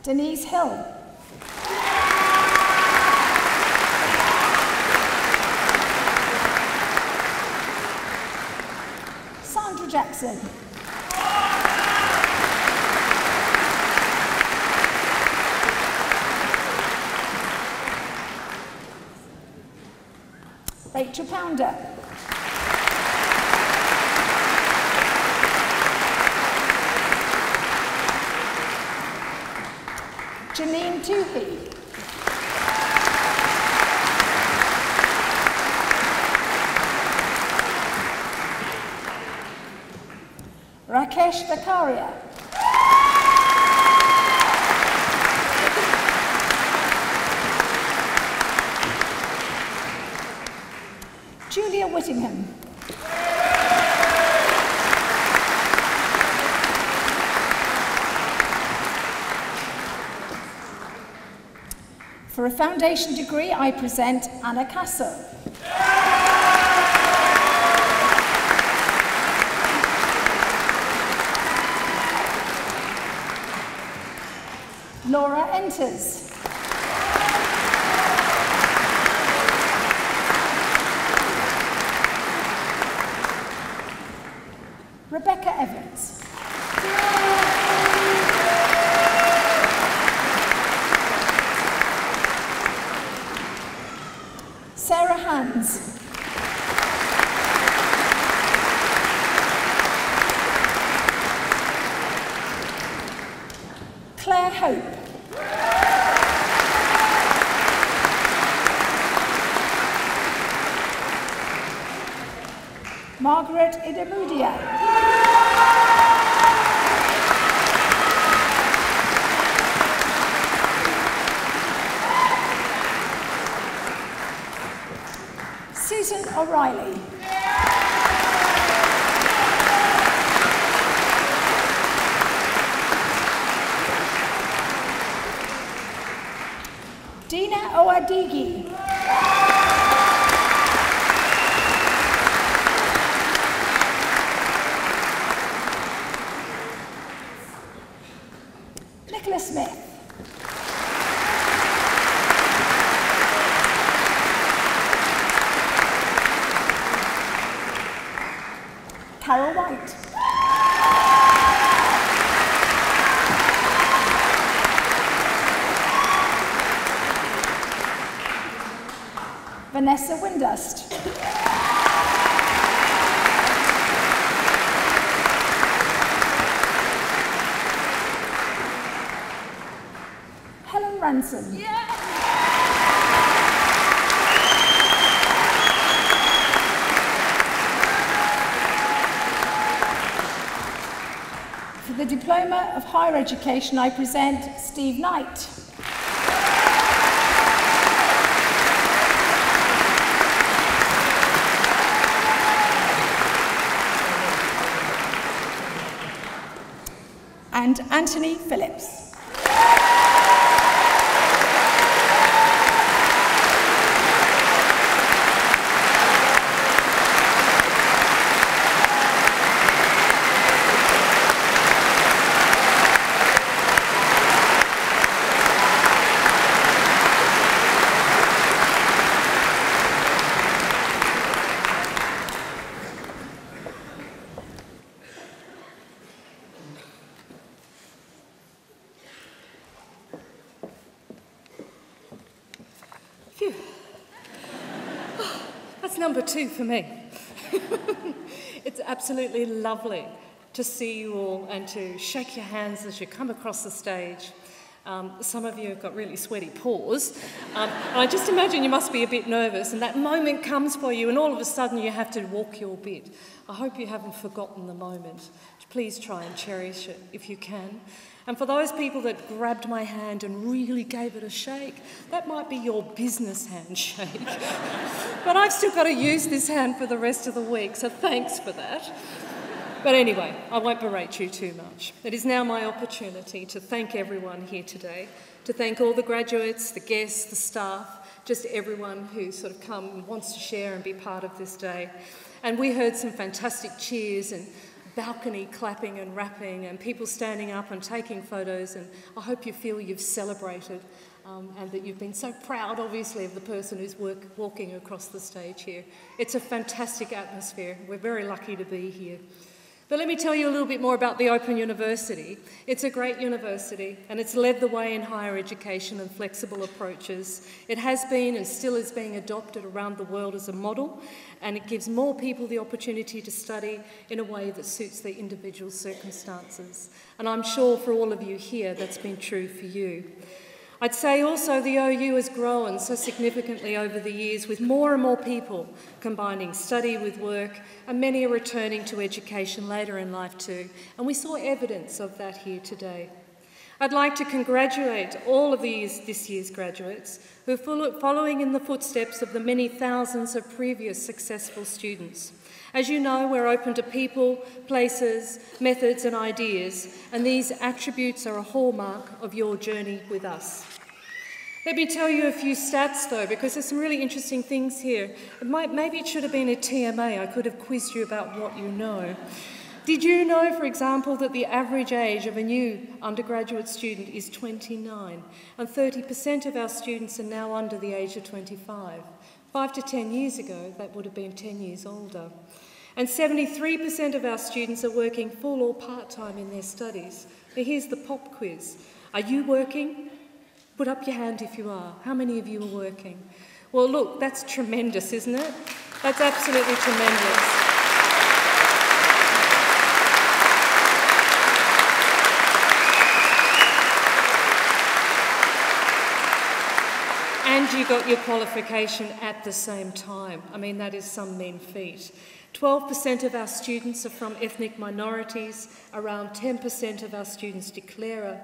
B: Denise Hill. Sandra Jackson. Rachel Pounder. Janine Toohey. Rakesh Zakaria. Julia Whittingham. For a foundation degree, I present Anna Castle. Laura Enters. Rebecca Evans. Sarah Hans. Claire Hope. Margaret Idemudia. Susan O'Reilly. Dina Owadigi. Nicholas Smith. Carol White. Vanessa Windust. Helen Ransom. For the Diploma of Higher Education, I present Steve Knight. And Anthony Phillips.
A: Phew. Oh, that's number 2 for me. It's absolutely lovely to see you all and to shake your hands as you come across the stage. Some of you have got really sweaty paws. I just imagine you must be a bit nervous, and that moment comes for you and all of a sudden you have to walk your bit. I hope you haven't forgotten the moment. Please try and cherish it if you can. And for those people that grabbed my hand and really gave it a shake, that might be your business handshake. But I've still got to use this hand for the rest of the week, so thanks for that. But anyway, I won't berate you too much. It is now my opportunity to thank everyone here today, to thank all the graduates, the guests, the staff, just everyone who sort of come and wants to share and be part of this day. And we heard some fantastic cheers and balcony clapping and rapping and people standing up and taking photos, and I hope you feel you've celebrated and that you've been so proud, obviously, of the person who's walking across the stage here. It's a fantastic atmosphere. We're very lucky to be here. But let me tell you a little bit more about the Open University. It's a great university and it's led the way in higher education and flexible approaches. It has been and still is being adopted around the world as a model, and it gives more people the opportunity to study in a way that suits their individual circumstances. And I'm sure for all of you here that's been true for you. I'd say also the OU has grown so significantly over the years, with more and more people combining study with work, and many are returning to education later in life too, and we saw evidence of that here today. I'd like to congratulate all of this year's graduates who are following in the footsteps of the many thousands of previous successful students. As you know, we're open to people, places, methods and ideas, and these attributes are a hallmark of your journey with us. Let me tell you a few stats though, because there's some really interesting things here. Maybe it should have been a TMA. I could have quizzed you about what you know. Did you know, for example, that the average age of a new undergraduate student is 29, and 30% of our students are now under the age of 25? 5 to 10 years ago, that would have been 10 years older. And 73% of our students are working full or part-time in their studies. Now here's the pop quiz. Are you working? Put up your hand if you are. How many of you are working? Well, look, that's tremendous, isn't it? That's absolutely tremendous. And you got your qualification at the same time. I mean, that is some mean feat. 12% of our students are from ethnic minorities, around 10% of our students declare a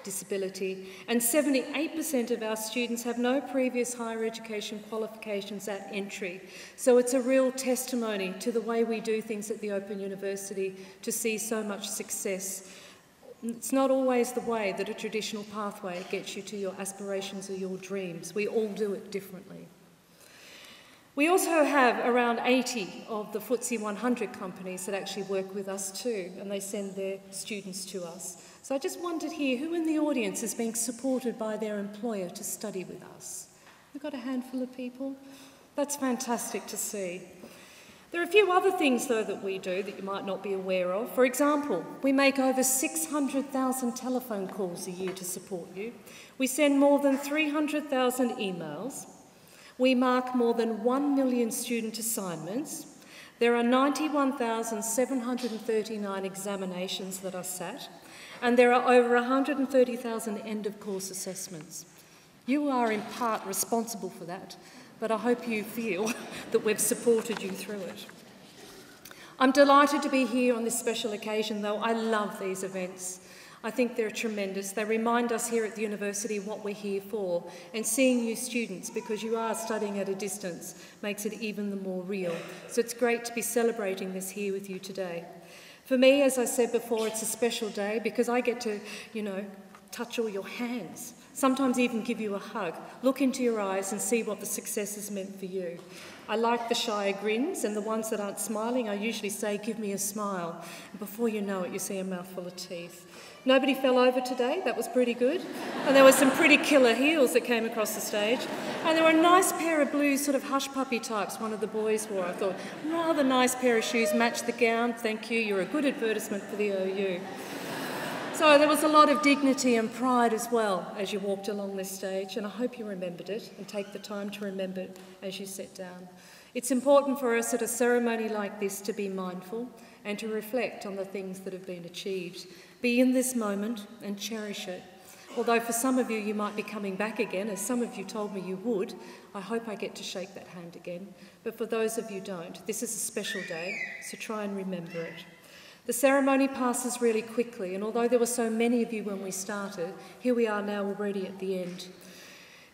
A: disability, and 78% of our students have no previous higher education qualifications at entry. So it's a real testimony to the way we do things at the Open University to see so much success. It's not always the way that a traditional pathway gets you to your aspirations or your dreams. We all do it differently. We also have around 80 of the FTSE 100 companies that actually work with us too, and they send their students to us. So I just wondered here, who in the audience is being supported by their employer to study with us? We've got a handful of people? That's fantastic to see. There are a few other things, though, that we do that you might not be aware of. For example, we make over 600,000 telephone calls a year to support you. We send more than 300,000 emails. We mark more than 1 million student assignments. There are 91,739 examinations that are sat, and there are over 130,000 end-of-course assessments. You are in part responsible for that, but I hope you feel that we've supported you through it. I'm delighted to be here on this special occasion, though. I love these events. I think they're tremendous. They remind us here at the university what we're here for, and seeing you students, because you are studying at a distance, makes it even the more real. So it's great to be celebrating this here with you today. For me, as I said before, it's a special day because I get to, touch all your hands, sometimes even give you a hug, look into your eyes and see what the success has meant for you. I like the shyer grins, and the ones that aren't smiling, I usually say, give me a smile. And before you know it, you see a mouthful of teeth. Nobody fell over today, that was pretty good. And there were some pretty killer heels that came across the stage. And there were a nice pair of blue sort of hush puppy types one of the boys wore. I thought, rather nice pair of shoes, matched the gown, thank you, you're a good advertisement for the OU. So there was a lot of dignity and pride as well as you walked along this stage, and I hope you remembered it and take the time to remember it as you sit down. It's important for us at a ceremony like this to be mindful and to reflect on the things that have been achieved. Be in this moment and cherish it. Although for some of you, you might be coming back again, as some of you told me you would. I hope I get to shake that hand again. But for those of you who don't, this is a special day, so try and remember it. The ceremony passes really quickly, and although there were so many of you when we started, here we are now already at the end.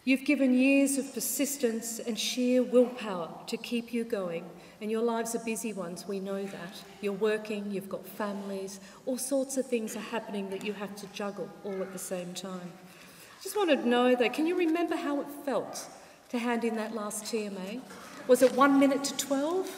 A: You've given years of persistence and sheer willpower to keep you going, and your lives are busy ones, we know that. You're working, you've got families, all sorts of things are happening that you have to juggle all at the same time. I just wanted to know though, can you remember how it felt to hand in that last TMA? Was it 1 minute to 12?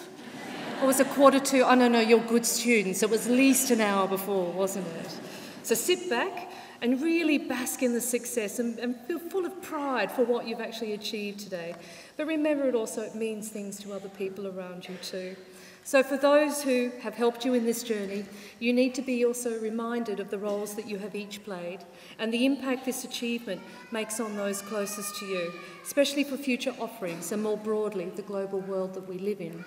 A: Or was it 1:45? Oh no, you're good students. It was at least an hour before, wasn't it? So sit back and really bask in the success and feel full of pride for what you've actually achieved today. But remember it means things to other people around you too. So for those who have helped you in this journey, you need to be also reminded of the roles that you have each played and the impact this achievement makes on those closest to you, especially for future offerings and more broadly the global world that we live in.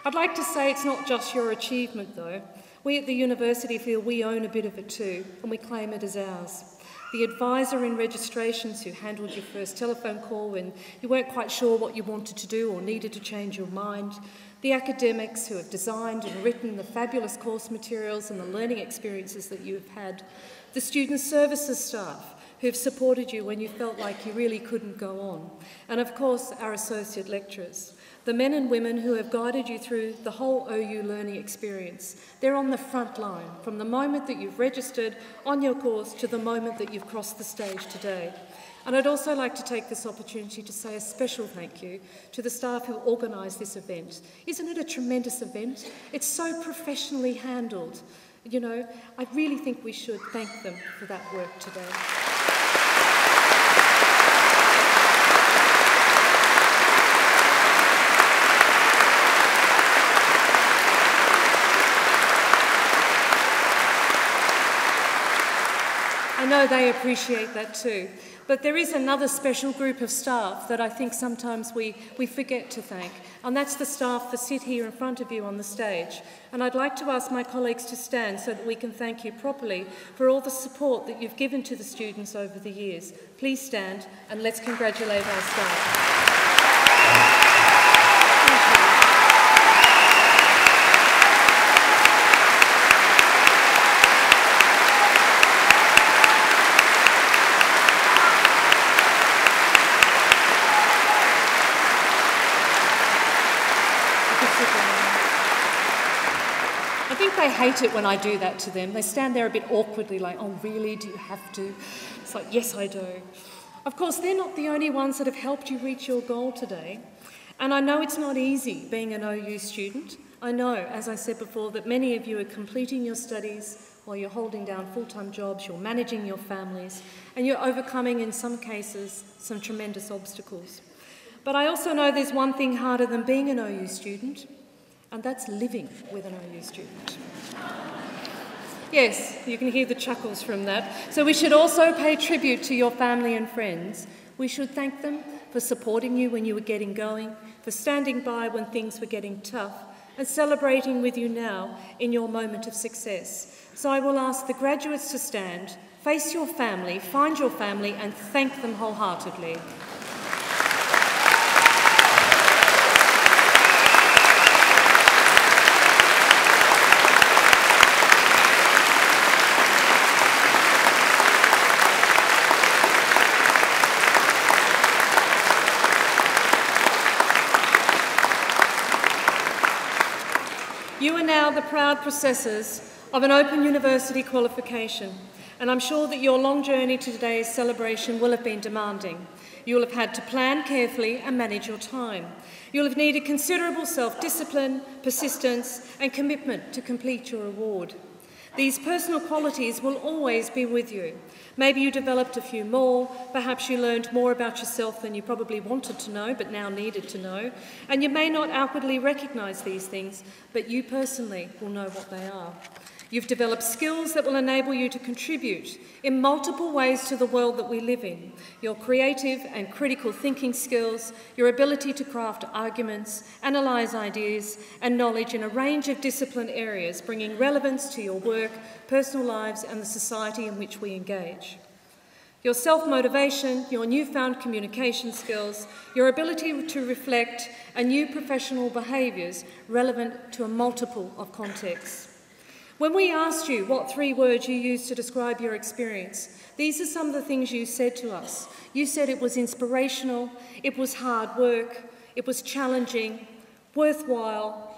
A: I'd like to say it's not just your achievement though. We at the university feel we own a bit of it too, and we claim it as ours. The advisor in registrations who handled your first telephone call when you weren't quite sure what you wanted to do or needed to change your mind. The academics who have designed and written the fabulous course materials and the learning experiences that you have had. The student services staff who have supported you when you felt like you really couldn't go on. And of course, our associate lecturers. The men and women who have guided you through the whole OU learning experience. They're on the front line, from the moment that you've registered on your course to the moment that you've crossed the stage today. And I'd also like to take this opportunity to say a special thank you to the staff who organised this event. Isn't it a tremendous event? It's so professionally handled. You know, I really think we should thank them for that work today. I know they appreciate that too. But there is another special group of staff that I think sometimes we forget to thank, and that's the staff that sit here in front of you on the stage. And I'd like to ask my colleagues to stand so that we can thank you properly for all the support that you've given to the students over the years. Please stand and let's congratulate our staff. They hate it when I do that to them. They stand there a bit awkwardly like, oh really, do you have to? It's like, yes I do. Of course, they're not the only ones that have helped you reach your goal today. And I know it's not easy being an OU student. I know, as I said before, that many of you are completing your studies while you're holding down full-time jobs, you're managing your families, and you're overcoming, in some cases, some tremendous obstacles. But I also know there's one thing harder than being an OU student, and that's living with an OU student. Yes, you can hear the chuckles from that. So we should also pay tribute to your family and friends. We should thank them for supporting you when you were getting going, for standing by when things were getting tough, and celebrating with you now in your moment of success. So I will ask the graduates to stand, face your family, find your family, and thank them wholeheartedly. You are now the proud possessors of an Open University qualification, and I'm sure that your long journey to today's celebration will have been demanding. You will have had to plan carefully and manage your time. You'll have needed considerable self-discipline, persistence, and commitment to complete your award. These personal qualities will always be with you. Maybe you developed a few more, perhaps you learned more about yourself than you probably wanted to know but now needed to know, and you may not outwardly recognise these things, but you personally will know what they are. You've developed skills that will enable you to contribute in multiple ways to the world that we live in. Your creative and critical thinking skills, your ability to craft arguments, analyse ideas and knowledge in a range of discipline areas, bringing relevance to your work, personal lives and the society in which we engage. Your self-motivation, your newfound communication skills, your ability to reflect, and new professional behaviours relevant to a multiple of contexts. When we asked you what 3 words you used to describe your experience, these are some of the things you said to us. You said it was inspirational, it was hard work, it was challenging, worthwhile,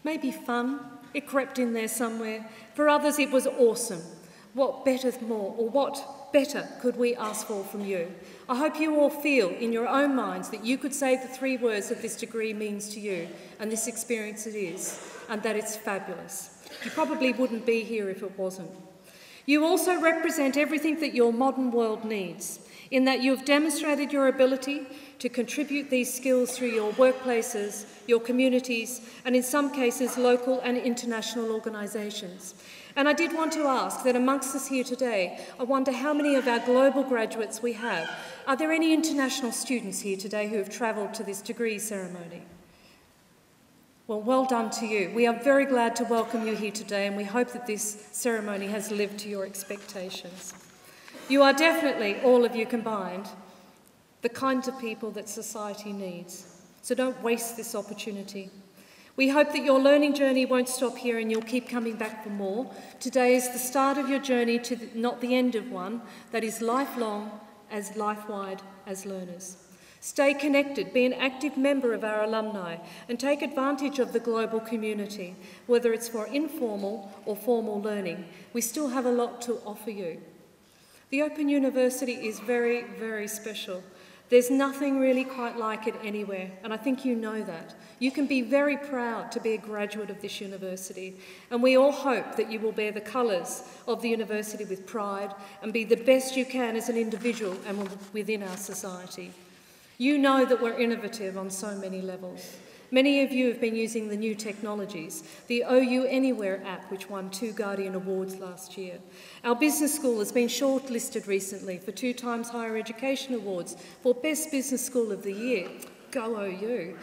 A: maybe fun, it crept in there somewhere. For others, it was awesome. What better more, or what better could we ask for from you? I hope you all feel in your own minds that you could say the 3 words that this degree means to you, and this experience it is, and that it's fabulous. You probably wouldn't be here if it wasn't. You also represent everything that your modern world needs, in that you have demonstrated your ability to contribute these skills through your workplaces, your communities, and in some cases local and international organisations. And I did want to ask that amongst us here today, I wonder how many of our global graduates we have. Are there any international students here today who have travelled to this degree ceremony? Well done to you. We are very glad to welcome you here today, and we hope that this ceremony has lived to your expectations. You are definitely, all of you combined, the kind of people that society needs. So don't waste this opportunity. We hope that your learning journey won't stop here and you'll keep coming back for more. Today is the start of your journey to not the end of one that is lifelong, as life-wide as learners. Stay connected, be an active member of our alumni, and take advantage of the global community, whether it's for informal or formal learning. We still have a lot to offer you. The Open University is very, very special. There's nothing really quite like it anywhere, and I think you know that. You can be very proud to be a graduate of this university, and we all hope that you will bear the colours of the university with pride and be the best you can as an individual and within our society. You know that we're innovative on so many levels. Many of you have been using the new technologies, the OU Anywhere app, which won 2 Guardian Awards last year. Our business school has been shortlisted recently for 2 times Higher Education Awards for Best Business School of the Year. Go OU.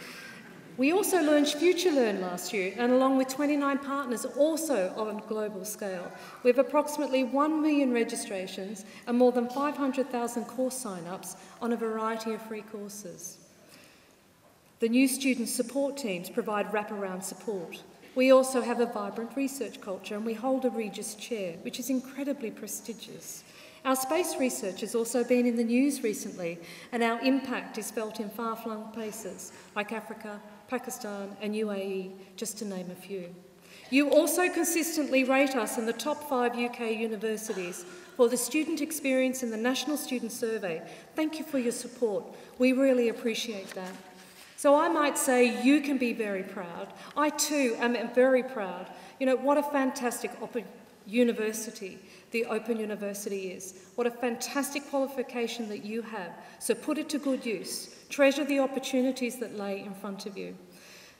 A: We also launched FutureLearn last year, and along with 29 partners also on a global scale, we have approximately 1 million registrations and more than 500,000 course sign-ups on a variety of free courses. The new student support teams provide wraparound support. We also have a vibrant research culture, and we hold a Regis Chair, which is incredibly prestigious. Our space research has also been in the news recently, and our impact is felt in far-flung places like Africa, Pakistan and UAE, just to name a few. You also consistently rate us in the top 5 UK universities for the student experience in the National Student Survey. Thank you for your support. We really appreciate that. So I might say you can be very proud. I too am very proud. You know, what a fantastic university the Open University is. What a fantastic qualification that you have. So put it to good use. Treasure the opportunities that lay in front of you.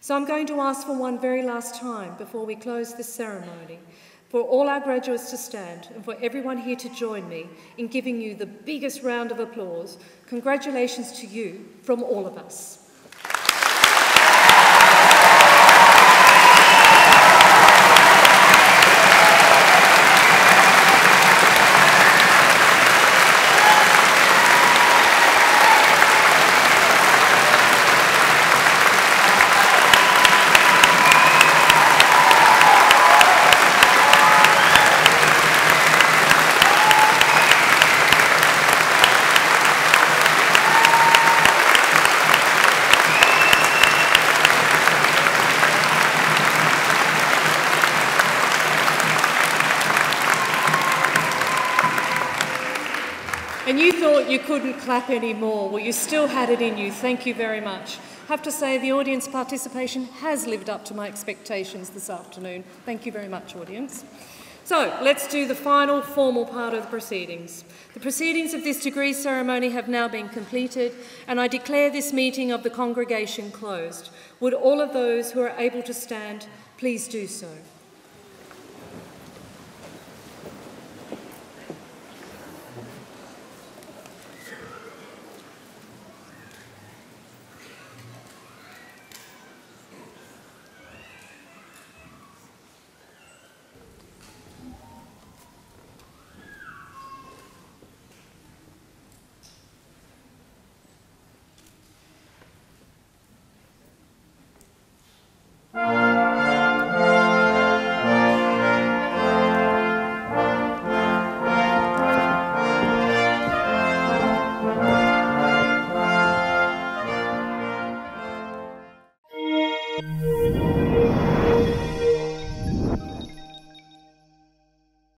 A: So I'm going to ask for one very last time before we close this ceremony, for all our graduates to stand and for everyone here to join me in giving you the biggest round of applause. Congratulations to you from all of us. And you thought you couldn't clap anymore. Well, you still had it in you. Thank you very much. I have to say the audience participation has lived up to my expectations this afternoon. Thank you very much, audience. So let's do the final formal part of the proceedings. The proceedings of this degree ceremony have now been completed, and I declare this meeting of the congregation closed. Would all of those who are able to stand please do so.